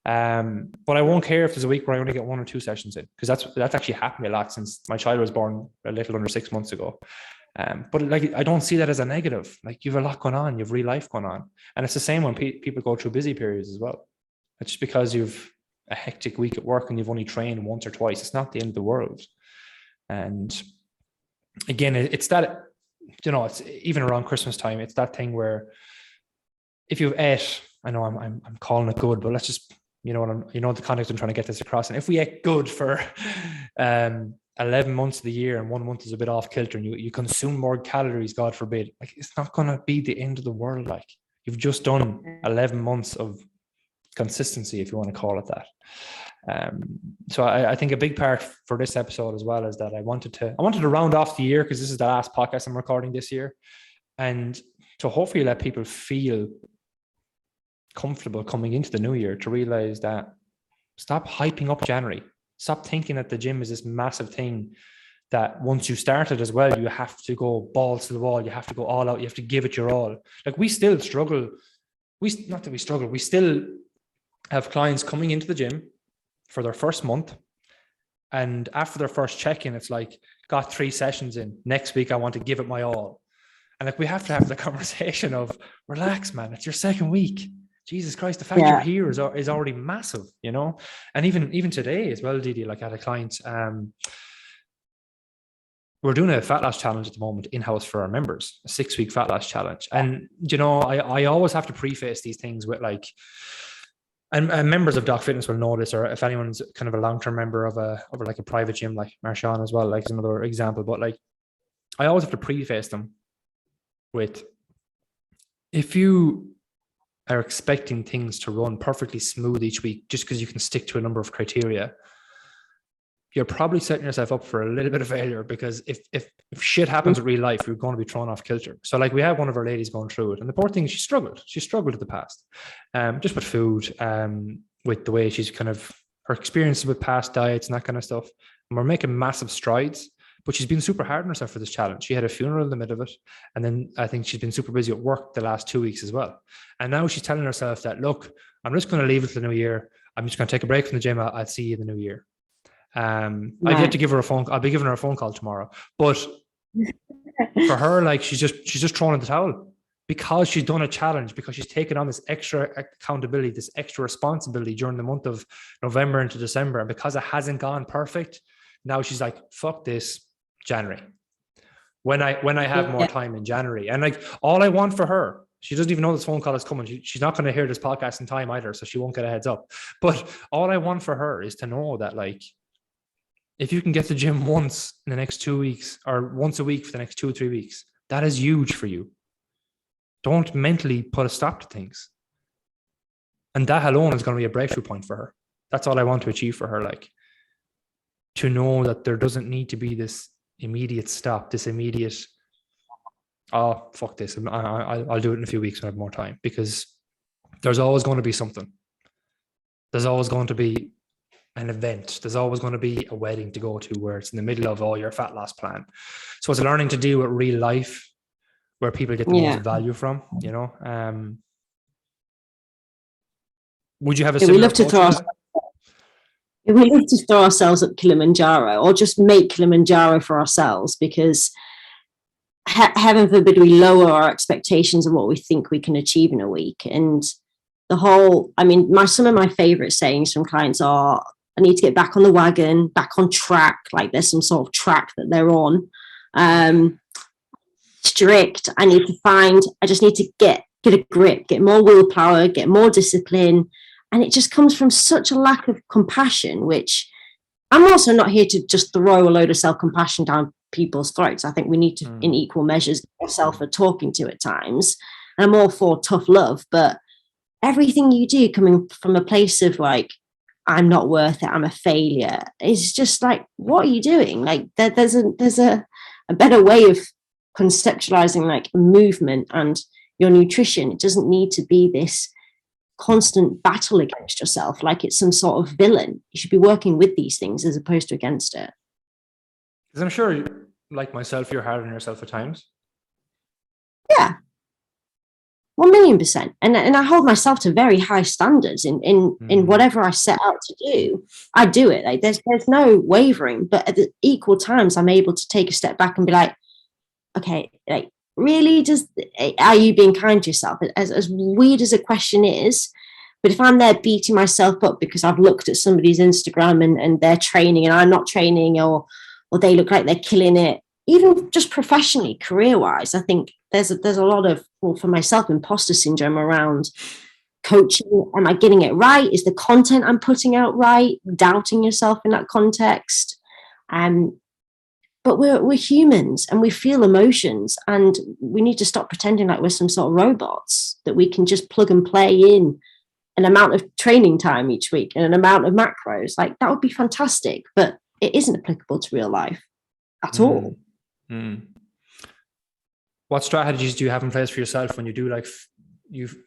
But I won't care if there's a week where I only get 1 or 2 sessions in, because that's actually happened a lot since my child was born a little under 6 months ago. But like, I don't see that as a negative. Like, you have a lot going on, you have real life going on, and it's the same when people go through busy periods as well. It's just because you've a hectic week at work and you've only trained once or twice, it's not the end of the world. And again, it's that, it's even around Christmas time, it's that thing where if you've ate, I know I'm calling it good, but let's just, the context I'm trying to get this across. And if we ate good for 11 months of the year and 1 month is a bit off kilter, and you consume more calories, God forbid, like, it's not going to be the end of the world. Like, you've just done 11 months of consistency, if you want to call it that. So I think a big part for this episode as well is that I wanted to round off the year, because this is the last podcast I'm recording this year, and to hopefully let people feel comfortable coming into the new year, to realize that stop hyping up January. Stop thinking that the gym is this massive thing that once you start it as well, you have to go balls to the wall. You have to go all out. You have to give it your all. Like, we still struggle. We still have clients coming into the gym for their first month, and after their first check-in, it's like, got 3 sessions in. Next week, I want to give it my all. And like, we have to have the conversation of, relax, man. It's your second week. Jesus Christ, the fact you're here is already massive, And even today as well, Didi, like, I had a client, we're doing a fat loss challenge at the moment in-house for our members, a 6-week fat loss challenge. And, I always have to preface these things with, like, and members of Doc Fitness will know this, or if anyone's kind of a long-term member of a private gym like Marchon as well, like, is another example. But like, I always have to preface them with, if you are expecting things to run perfectly smooth each week just because you can stick to a number of criteria, you're probably setting yourself up for a little bit of failure, because if shit happens in real life, you're going to be thrown off kilter. So like, we had one of our ladies going through it, and the poor thing, she struggled in the past, just with food, with the way she's kind of, her experiences with past diets and that kind of stuff. And we're making massive strides, but she's been super hard on herself for this challenge. She had a funeral in the middle of it, and then I think she's been super busy at work the last 2 weeks as well. And now she's telling herself that, look, I'm just going to leave it to the new year. I'm just going to take a break from the gym. I'll see you in the new year. I've yet to give her a phone. I'll be giving her a phone call tomorrow. But for her, like, she's just thrown in the towel, because she's done a challenge, because she's taken on this extra accountability, this extra responsibility during the month of November into December. And because it hasn't gone perfect, now she's like, fuck this, January. When I have more time in January. And like, all I want for her, she doesn't even know this phone call is coming. She's not going to hear this podcast in time either, so she won't get a heads up. But all I want for her is to know that, like, if you can get to the gym once in the next 2 weeks, or once a week for the next 2 or 3 weeks, that is huge for you. Don't mentally put a stop to things. And that alone is going to be a breakthrough point for her. That's all I want to achieve for her. Like, to know that there doesn't need to be this immediate stop, this immediate, oh, fuck this, I'll do it in a few weeks when I have more time. Because there's always going to be something. There's always going to be an event. There's always going to be a wedding to go to where it's in the middle of all your fat loss plan. So it's learning to deal with real life, where people get the most value from, Would you have a similar approach? We love to throw ourselves up Kilimanjaro, or just make Kilimanjaro for ourselves, because heaven forbid we lower our expectations of what we think we can achieve in a week. And some of my favorite sayings from clients are, I need to get back on the wagon, back on track. Like, there's some sort of track that they're on. Strict. I just need to get a grip, get more willpower, get more discipline. And it just comes from such a lack of compassion, which I'm also not here to just throw a load of self-compassion down people's throats. I think we need to, in equal measures, ourselves for talking to at times. And I'm all for tough love, but everything you do coming from a place of like, I'm not worth it, I'm a failure, it's just like, what are you doing? Like, there's a better way of conceptualizing like movement and your nutrition. It doesn't need to be this constant battle against yourself like it's some sort of villain. You should be working with these things as opposed to against it. Because I'm sure, like myself, you're hard on yourself at times. Yeah. 1,000,000%. And I hold myself to very high standards in whatever I set out to do. I do it. Like there's no wavering, but at the equal times, I'm able to take a step back and be like, okay, like really, are you being kind to yourself? As weird as a question is, but if I'm there beating myself up because I've looked at somebody's Instagram and they're training and I'm not training, or they look like they're killing it, even just professionally, career-wise, I think there's a lot of, well, for myself, imposter syndrome around coaching. Am I getting it right? Is the content I'm putting out right? Doubting yourself in that context. But we're humans and we feel emotions, and we need to stop pretending like we're some sort of robots that we can just plug and play in an amount of training time each week and an amount of macros. Like that would be fantastic, but it isn't applicable to real life at all. What strategies do you have in place for yourself when you do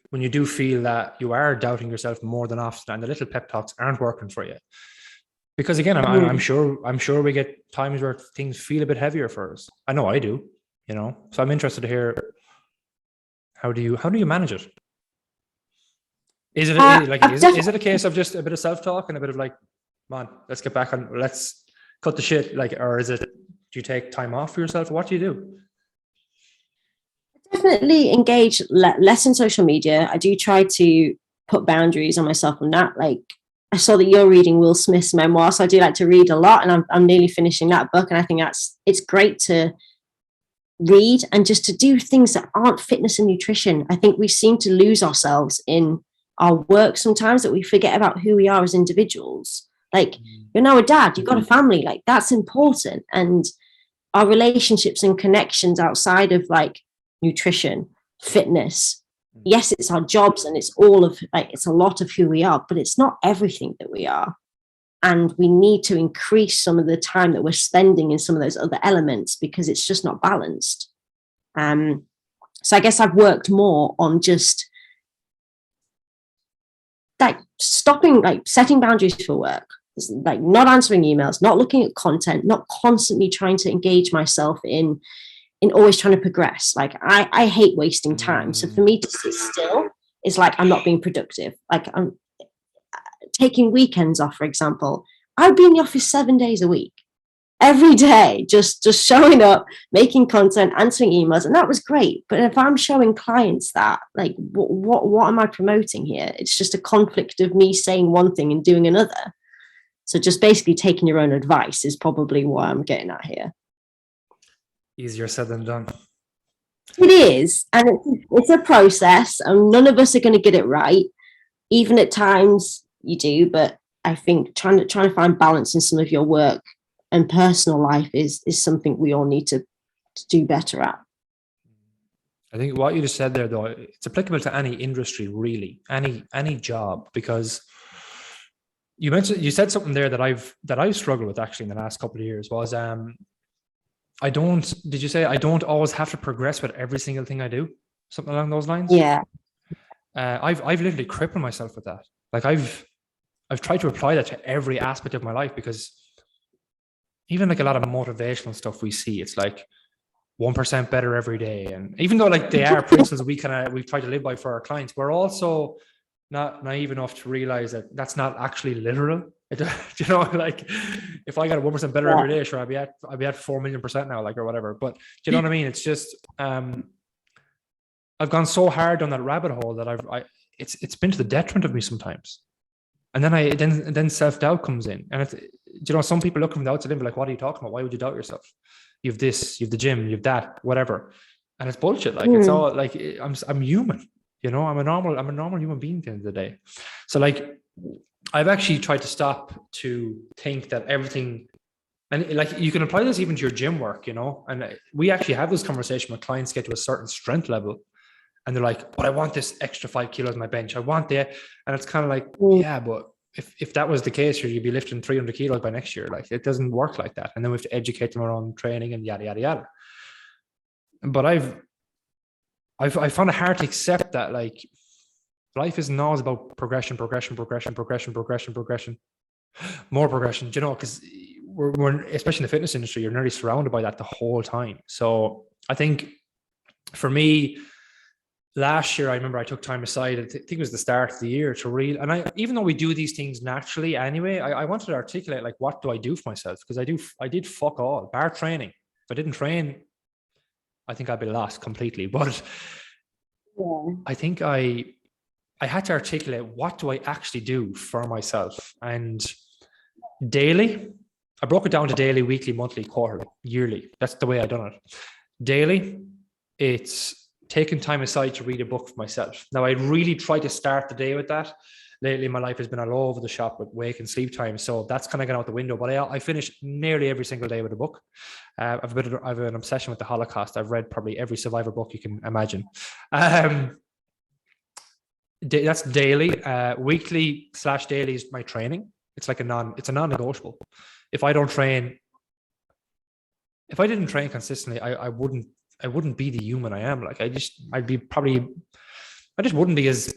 when you do feel that you are doubting yourself more than often and the little pep talks aren't working for you? Because again, I'm sure we get times where things feel a bit heavier for us. I know I do, So I'm interested to hear, how do you manage it? Is it is it a case of just a bit of self-talk and a bit of like, man, let's get back on, let's cut the shit, like, or is it, do you take time off for yourself? What do you do? Definitely engage less in social media. I do try to put boundaries on myself on that. Like, I saw that you're reading Will Smith's memoir, so I do like to read a lot, and I'm nearly finishing that book. And I think it's great to read and just to do things that aren't fitness and nutrition. I think we seem to lose ourselves in our work sometimes, that we forget about who we are as individuals. Like, you're now a dad, you've got a family, like that's important. And our relationships and connections outside of like nutrition, fitness, yes, it's our jobs and it's all of like, it's a lot of who we are, but it's not everything that we are. And we need to increase some of the time that we're spending in some of those other elements, because it's just not balanced. So I guess I've worked more on just like stopping, like setting boundaries for work, like not answering emails, not looking at content, not constantly trying to engage myself in always trying to progress. Like I hate wasting time. So for me to sit still is like I'm not being productive. Like I'm taking weekends off, for example. I'd be in the office 7 days a week, every day, just showing up, making content, answering emails, and that was great. But if I'm showing clients that, like, what am I promoting here? It's just a conflict of me saying one thing and doing another. So just basically taking your own advice is probably what I'm getting at here. Easier said than done. It is, and it's a process, and none of us are going to get it right. Even at times you do, but I think trying to find balance in some of your work and personal life is something we all need to do better at. I think what you just said there, though, it's applicable to any industry, really, any job, because you said something there that I've struggled with actually in the last couple of years was did you say I don't always have to progress with every single thing I do? Something along those lines? Yeah. I've literally crippled myself with that. Like I've tried to apply that to every aspect of my life, because even like a lot of motivational stuff we see, it's like 1% better every day. And even though like they are principles we've tried to live by for our clients, we're also not naive enough to realize that that's not actually literal. Like if I got a 1% better every day, sure, I'd be at 4,000,000% now, like, or whatever. But do you know what I mean? It's just I've gone so hard down that rabbit hole that it's been to the detriment of me sometimes. And then self-doubt comes in. And some people look from the outside in, like, what are you talking about? Why would you doubt yourself? You have this, you have the gym, you have that, whatever. And it's bullshit. Like it's all like I'm human. I'm a normal human being at the end of the day. So like I've actually tried to stop to think that everything, and like you can apply this even to your gym work, and we actually have this conversation when clients get to a certain strength level and they're like, but I want this extra 5 kilos on my bench. I want that. And it's kind of like, yeah, but if that was the case, you'd be lifting 300 kilos by next year. Like it doesn't work like that. And then we have to educate them around training and yada, yada, yada. But I found it hard to accept that like life isn't always about progression, more progression, because we're especially in the fitness industry, you're nearly surrounded by that the whole time. So I think for me, last year, I remember I took time aside, I think it was the start of the year, to read. And even though we do these things naturally anyway, I wanted to articulate, like, what do I do for myself? Because I did fuck all, bar training. If I didn't train, I think I'd be lost completely. But I think I had to articulate, what do I actually do for myself? And daily, I broke it down to daily, weekly, monthly, quarterly, yearly. That's the way I done it. Daily, it's taking time aside to read a book for myself. Now, I really try to start the day with that. Lately, my life has been all over the shop with wake and sleep time, so that's kind of gone out the window. But I finish nearly every single day with a book. I've an obsession with the Holocaust. I've read probably every survivor book you can imagine. That's daily. Weekly / daily is my training. It's like it's a non-negotiable. If I didn't train consistently, I wouldn't be the human I am. Like, I just wouldn't be as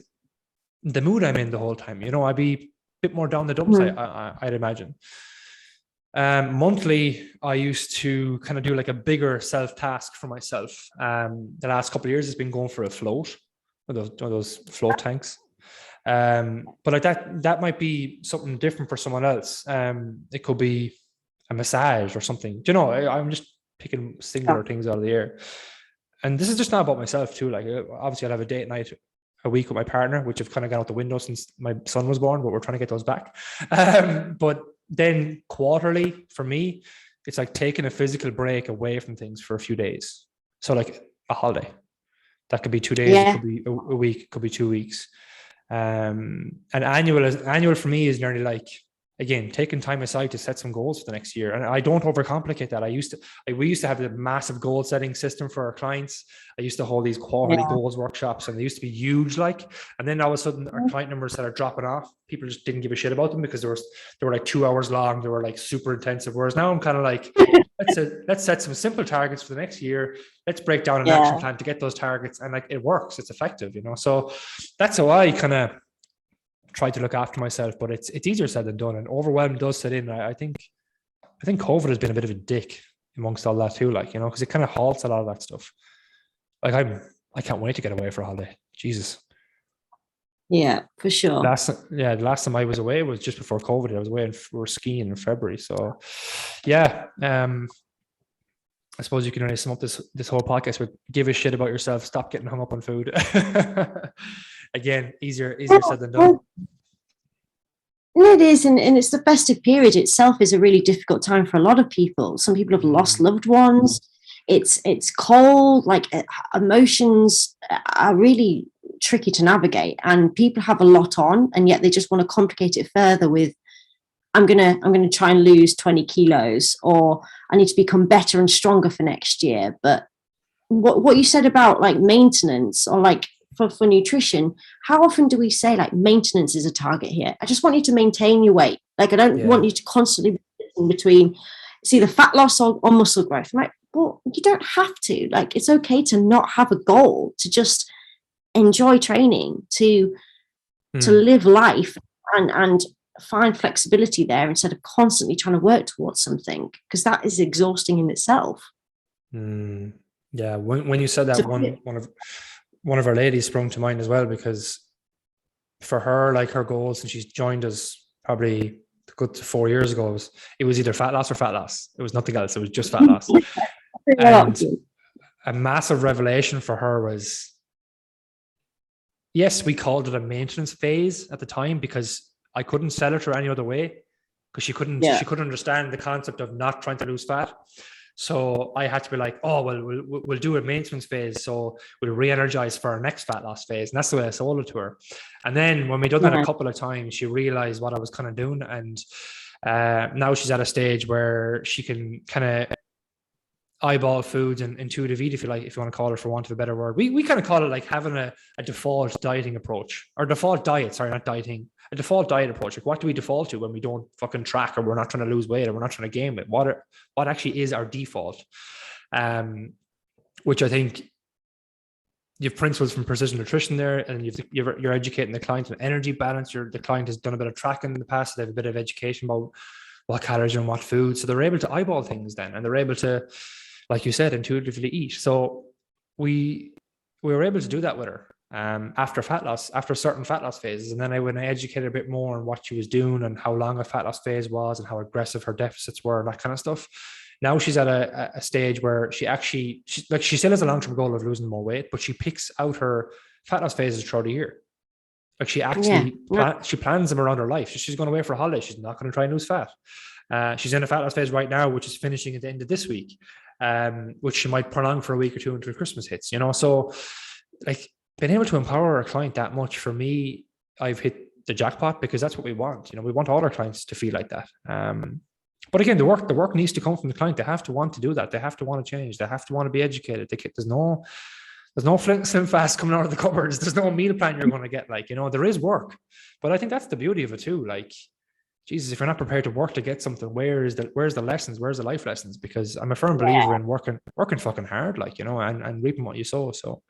the mood I'm in the whole time. I'd be a bit more down the dumps, I'd imagine. Monthly, I used to kind of do like a bigger self-task for myself. The last couple of years, it's been going for a float, one of those float tanks. But like that might be something different for someone else. It could be a massage or something. I'm just picking singular things out of the air. And this is just not about myself too. Like, obviously I'll have a date night a week with my partner, which have kind of gone out the window since my son was born, but we're trying to get those back. But then quarterly, for me, it's like taking a physical break away from things for a few days. So like a holiday. That could be 2 days, it could be a week, it could be 2 weeks. And annual for me is nearly like, again, taking time aside to set some goals for the next year. And I don't overcomplicate that. We used to have a massive goal setting system for our clients. I used to hold these quarterly goals workshops, and they used to be huge, and then all of a sudden our client numbers started dropping off. People just didn't give a shit about them because they were like 2 hours long. They were like super intensive. Whereas now I'm kind of like, let's set some simple targets for the next year. Let's break down an action plan to get those targets. And like, it works, it's effective, so that's how I kind of try to look after myself. But it's easier said than done, and overwhelm does set in. I think COVID has been a bit of a dick amongst all that too, because it kind of halts a lot of that stuff. Like, I can't wait to get away for a holiday. Jesus. Yeah, for sure. The last time I was away was just before COVID. I was away and we were skiing in February. So yeah, I suppose you can only sum up this whole podcast with give a shit about yourself. Stop getting hung up on food. Again, easier said than done. It is, and it's the festive period itself is a really difficult time for a lot of people. Some people have lost loved ones. It's cold, like emotions are really tricky to navigate, and people have a lot on, and yet they just want to complicate it further with, I'm gonna try and lose 20 kilos, or I need to become better and stronger for next year. But what you said about like maintenance, or like for nutrition, how often do we say like maintenance is a target here? I just want you to maintain your weight. Like, I don't want you to constantly be in between, it's either fat loss or muscle growth. I'm like, well, you don't have to. Like, it's okay to not have a goal, to just enjoy training, to live life and find flexibility there instead of constantly trying to work towards something, because that is exhausting in itself. Yeah, when you said that, one of our ladies sprung to mind as well, because for her, like, her goals, and she's joined us probably a good 4 years ago, it was either fat loss or fat loss. It was nothing else. It was just fat loss. And a massive revelation for her was, yes, we called it a maintenance phase at the time because I couldn't sell it to her any other way, because she couldn't understand the concept of not trying to lose fat. So I had to be like, oh, well, we'll do a maintenance phase, so we'll re-energize for our next fat loss phase. And that's the way I sold it to her. And then when we done that a couple of times, she realized what I was kind of doing. And now she's at a stage where she can kind of eyeball foods and intuitive eat, if you want to call it, for want of a better word. We kind of call it like having a default dieting approach, or default diet, sorry, not dieting, a default diet approach. Like, what do we default to when we don't fucking track, or we're not trying to lose weight, or we're not trying to gain weight? What actually is our default? Which I think you have principles from precision nutrition there, and you're educating the client on energy balance. The client has done a bit of tracking in the past. So they have a bit of education about what calories are in what food. So they're able to eyeball things then, and they're able to, like you said, intuitively eat. So we we were able to do that with her after certain fat loss phases. And then when I educated a bit more on what she was doing and how long a fat loss phase was and how aggressive her deficits were and that kind of stuff. Now she's at a stage where she still has a long-term goal of losing more weight, but she picks out her fat loss phases throughout the year. Like she actually she plans them around her life. She's going away for a holiday. She's not going to try and lose fat. She's in a fat loss phase right now, which is finishing at the end of this week, which she might prolong for a week or two until Christmas hits, you know? So like being able to empower our client that much, for me, I've hit the jackpot, because that's what we want. You know, we want all our clients to feel like that. But again, the work needs to come from the client. They have to want to do that. They have to want to change. They have to want to be educated. There's no slim fast coming out of the cupboards. There's no meal plan you're going to get. Like, you know, there is work, but I think that's the beauty of it too. Like, Jesus, if you're not prepared to work to get something, where's the lessons? Where's the life lessons? Because I'm a firm believer in working fucking hard, like, you know, and reaping what you sow. So,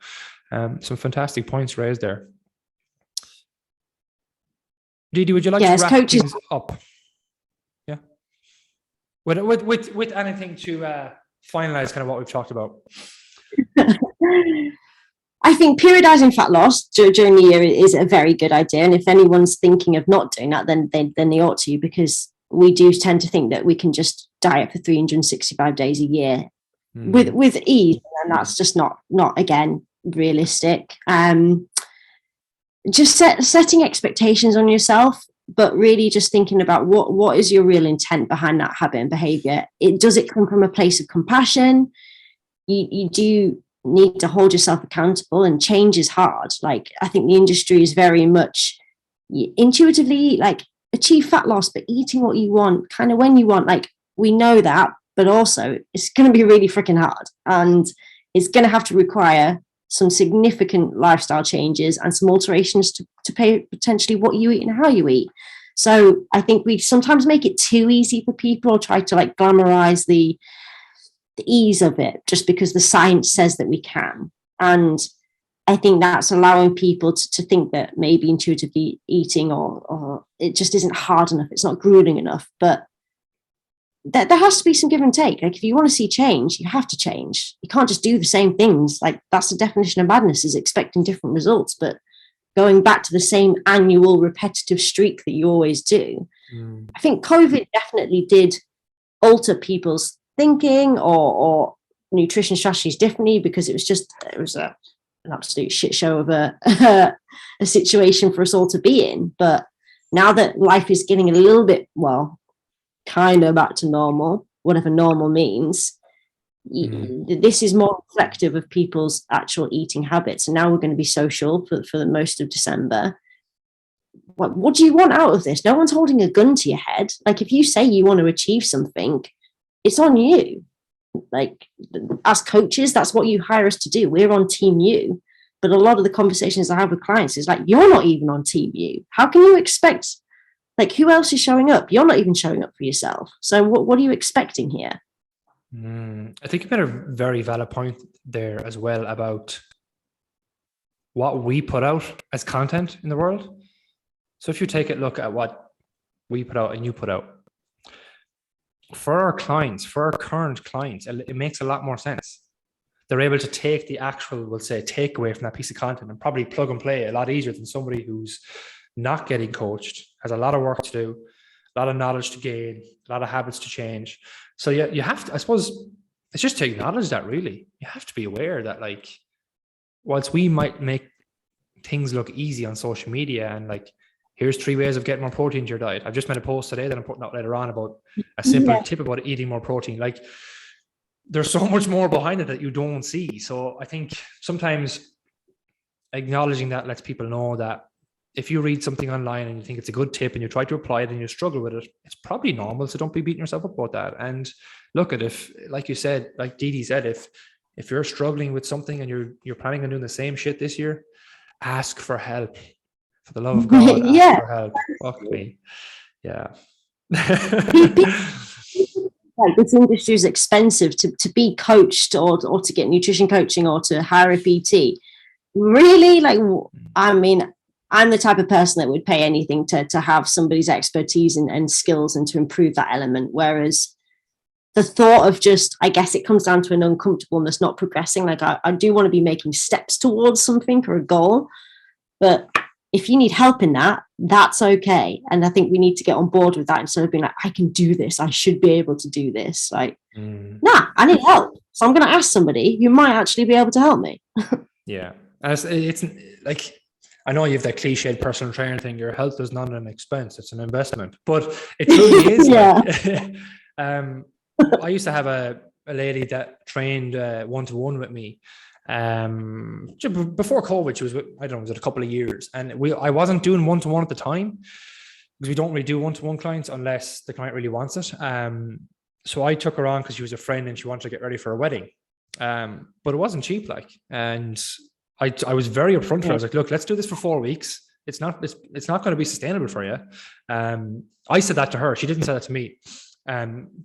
some fantastic points raised there. Didi, would you like to wrap things up? Yeah. With anything to finalize kind of what we've talked about? I think periodizing fat loss during the year is a very good idea. And if anyone's thinking of not doing that, then they ought to, because we do tend to think that we can just diet for 365 days a year with ease. And that's just not again, realistic. Just setting expectations on yourself, but really just thinking about what is your real intent behind that habit and behavior. Does it come from a place of compassion? You do need to hold yourself accountable, and change is hard. Like, I think the industry is very much intuitively like achieve fat loss, but eating what you want, kind of when you want. Like, we know that, but also it's going to be really freaking hard, and it's going to have to require some significant lifestyle changes and some alterations to pay potentially what you eat and how you eat. So I think we sometimes make it too easy for people, or try to like glamorize the ease of it just because the science says that we can. And I think that's allowing people to think that maybe intuitively eating or it just isn't hard enough, it's not grueling enough. But there has to be some give and take. Like, if you want to see change, you have to change. You can't just do the same things. Like, that's the definition of madness, is expecting different results, but going back to the same annual repetitive streak that you always do. I think COVID definitely did alter people's thinking or nutrition strategies differently, because it was an absolute shit show of a situation for us all to be in. But now that life is getting a little bit, well, kind of back to normal, whatever normal means, this is more reflective of people's actual eating habits. And now we're going to be social for the most of December. What do you want out of this? No one's holding a gun to your head. Like, if you say you want to achieve something, it's on you. Like, as coaches, that's what you hire us to do. We're on team you. But a lot of the conversations I have with clients is like, you're not even on team you. How can you expect, like, who else is showing up? You're not even showing up for yourself. So what are you expecting here? I think you made a very valid point there as well about what we put out as content in the world. So if you take a look at what we put out and you put out, for our clients, for our current clients, it makes a lot more sense. They're able to take the actual, we'll say, takeaway from that piece of content and probably plug and play a lot easier than somebody who's not getting coached, has a lot of work to do, a lot of knowledge to gain, a lot of habits to change. So you have to, I suppose, it's just to acknowledge that, really. You have to be aware that, like, whilst we might make things look easy on social media and like, here's 3 ways of getting more protein to your diet. I've just made a post today that I'm putting out later on about a simple tip about eating more protein. Like, there's so much more behind it that you don't see. So I think sometimes acknowledging that lets people know that if you read something online and you think it's a good tip and you try to apply it and you struggle with it, it's probably normal. So don't be beating yourself up about that. And look at, if, like you said, like Didi said, if you're struggling with something and you're planning on doing the same shit this year, ask for help. For the love of God, ask for help. Fuck me. Yeah. Like, this industry is expensive to be coached or to get nutrition coaching or to hire a PT. Really? Like, I mean, I'm the type of person that would pay anything to have somebody's expertise and skills and to improve that element. Whereas the thought of just, I guess it comes down to an uncomfortableness, not progressing. Like I do want to be making steps towards something or a goal, but if you need help in that, that's okay. And I think we need to get on board with that instead of being like, I can do this, I should be able to do this. Like, nah, I need help. So I'm going to ask somebody who might actually be able to help me. Yeah. And it's like, I know you have that cliched personal trainer thing, your health is not an expense, it's an investment. But it truly is. I used to have a lady that trained one-to-one with me. Before COVID, she was with, I don't know, was it a couple of years, and I wasn't doing one-to-one at the time because we don't really do one-to-one clients unless the client really wants it. So I took her on because she was a friend and she wanted to get ready for a wedding. But it wasn't cheap, like, and I was very upfront for her. I was like, look, let's do this for 4 weeks. It's not going to be sustainable for you. I said that to her. She didn't say that to me.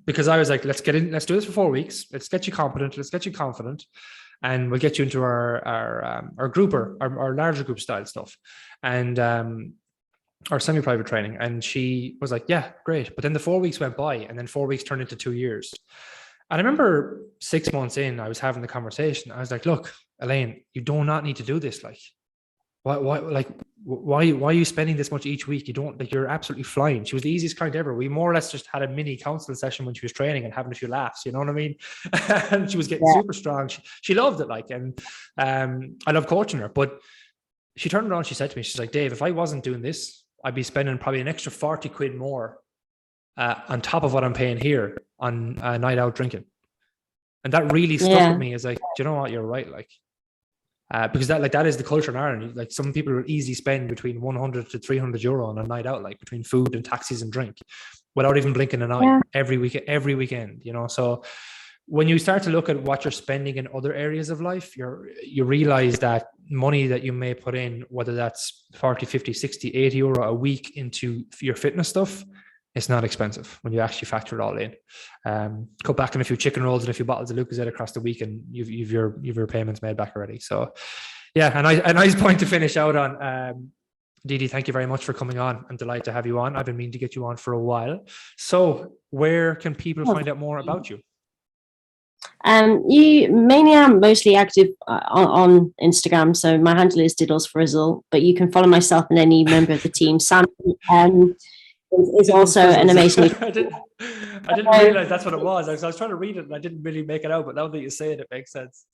Because I was like, let's do this for 4 weeks. Let's get you competent. Let's get you confident. And we'll get you into our grouper, our larger group style stuff, and our semi-private training. And she was like, yeah, great. But then the 4 weeks went by, and then 4 weeks turned into 2 years. And I remember 6 months in, I was having the conversation. I was like, look, Elaine, you do not need to do this. Like, why are you spending this much each week? You don't, like, you're absolutely flying. She was the easiest client ever. We more or less just had a mini counsel session when she was training and having a few laughs, you know what I mean? And she was getting super strong. She loved it, like, and I love coaching her. But she turned around, she said to me, she's like, Dave, if I wasn't doing this, I'd be spending probably an extra 40 quid more on top of what I'm paying here on a night out drinking. And that really stuck with me. Is like, do you know what, you're right, like, because that is the culture in Ireland. Like, some people will easily spend between 100 to 300 euro on a night out, like between food and taxis and drink, without even blinking an eye, every weekend, you know. So when you start to look at what you're spending in other areas of life, you realize that money that you may put in, whether that's 40, 50, 60, 80 euro a week into your fitness stuff, it's not expensive when you actually factor it all in. Cut back on a few chicken rolls and a few bottles of Lucozade across the week, and you've your payments made back already. So yeah, a nice point to finish out on. Didi, thank you very much for coming on. I'm delighted to have you on. I've been meaning to get you on for a while. So where can people find out more about you? You mainly am mostly active on Instagram, so my handle is diddlesfrizzle, but you can follow myself and any member of the team. Sam is also an amazing. I didn't realize that's what it was. I was trying to read it and I didn't really make it out, but now that you say it, it makes sense.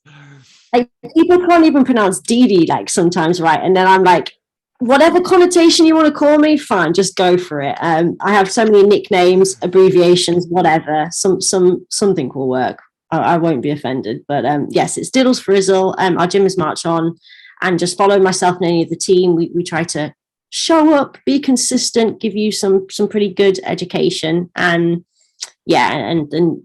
Like, people can't even pronounce Didi, like, sometimes, right? And then I'm like, whatever connotation you want to call me, fine, just go for it. I have so many nicknames, abbreviations, whatever. Something will work. I won't be offended. But yes, it's Diddles Frizzle. Our gym is Marchon, and just follow myself and any of the team. We try to show up, be consistent, give you some pretty good education, and the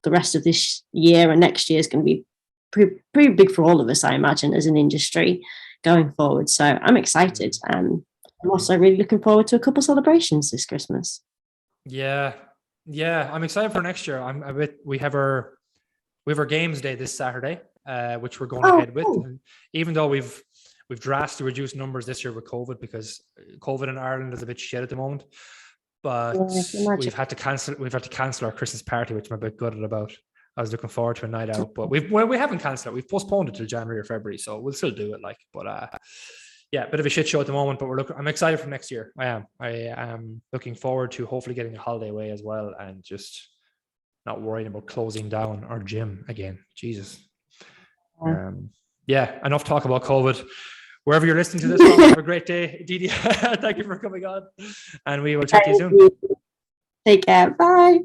rest of this year and next year is going to be pretty big for all of us, I imagine, as an industry going forward. So I'm excited, and I'm also really looking forward to a couple celebrations this Christmas. Yeah, I'm excited for next year. We have our games day this Saturday, which we're going ahead with, and even though we've drastically reduced numbers this year with COVID, because COVID in Ireland is a bit shit at the moment. But we've had to cancel our Christmas party, which I'm a bit gutted about. I was looking forward to a night out, but we haven't cancelled it. We've postponed it till January or February, so we'll still do it. Like, but bit of a shit show at the moment. But I'm excited for next year. I am looking forward to hopefully getting a holiday away as well, and just not worrying about closing down our gym again. Jesus. Enough talk about COVID. Wherever you're listening to this from, have a great day. Didi, thank you for coming on, and we will chat to you soon. Take care. Bye.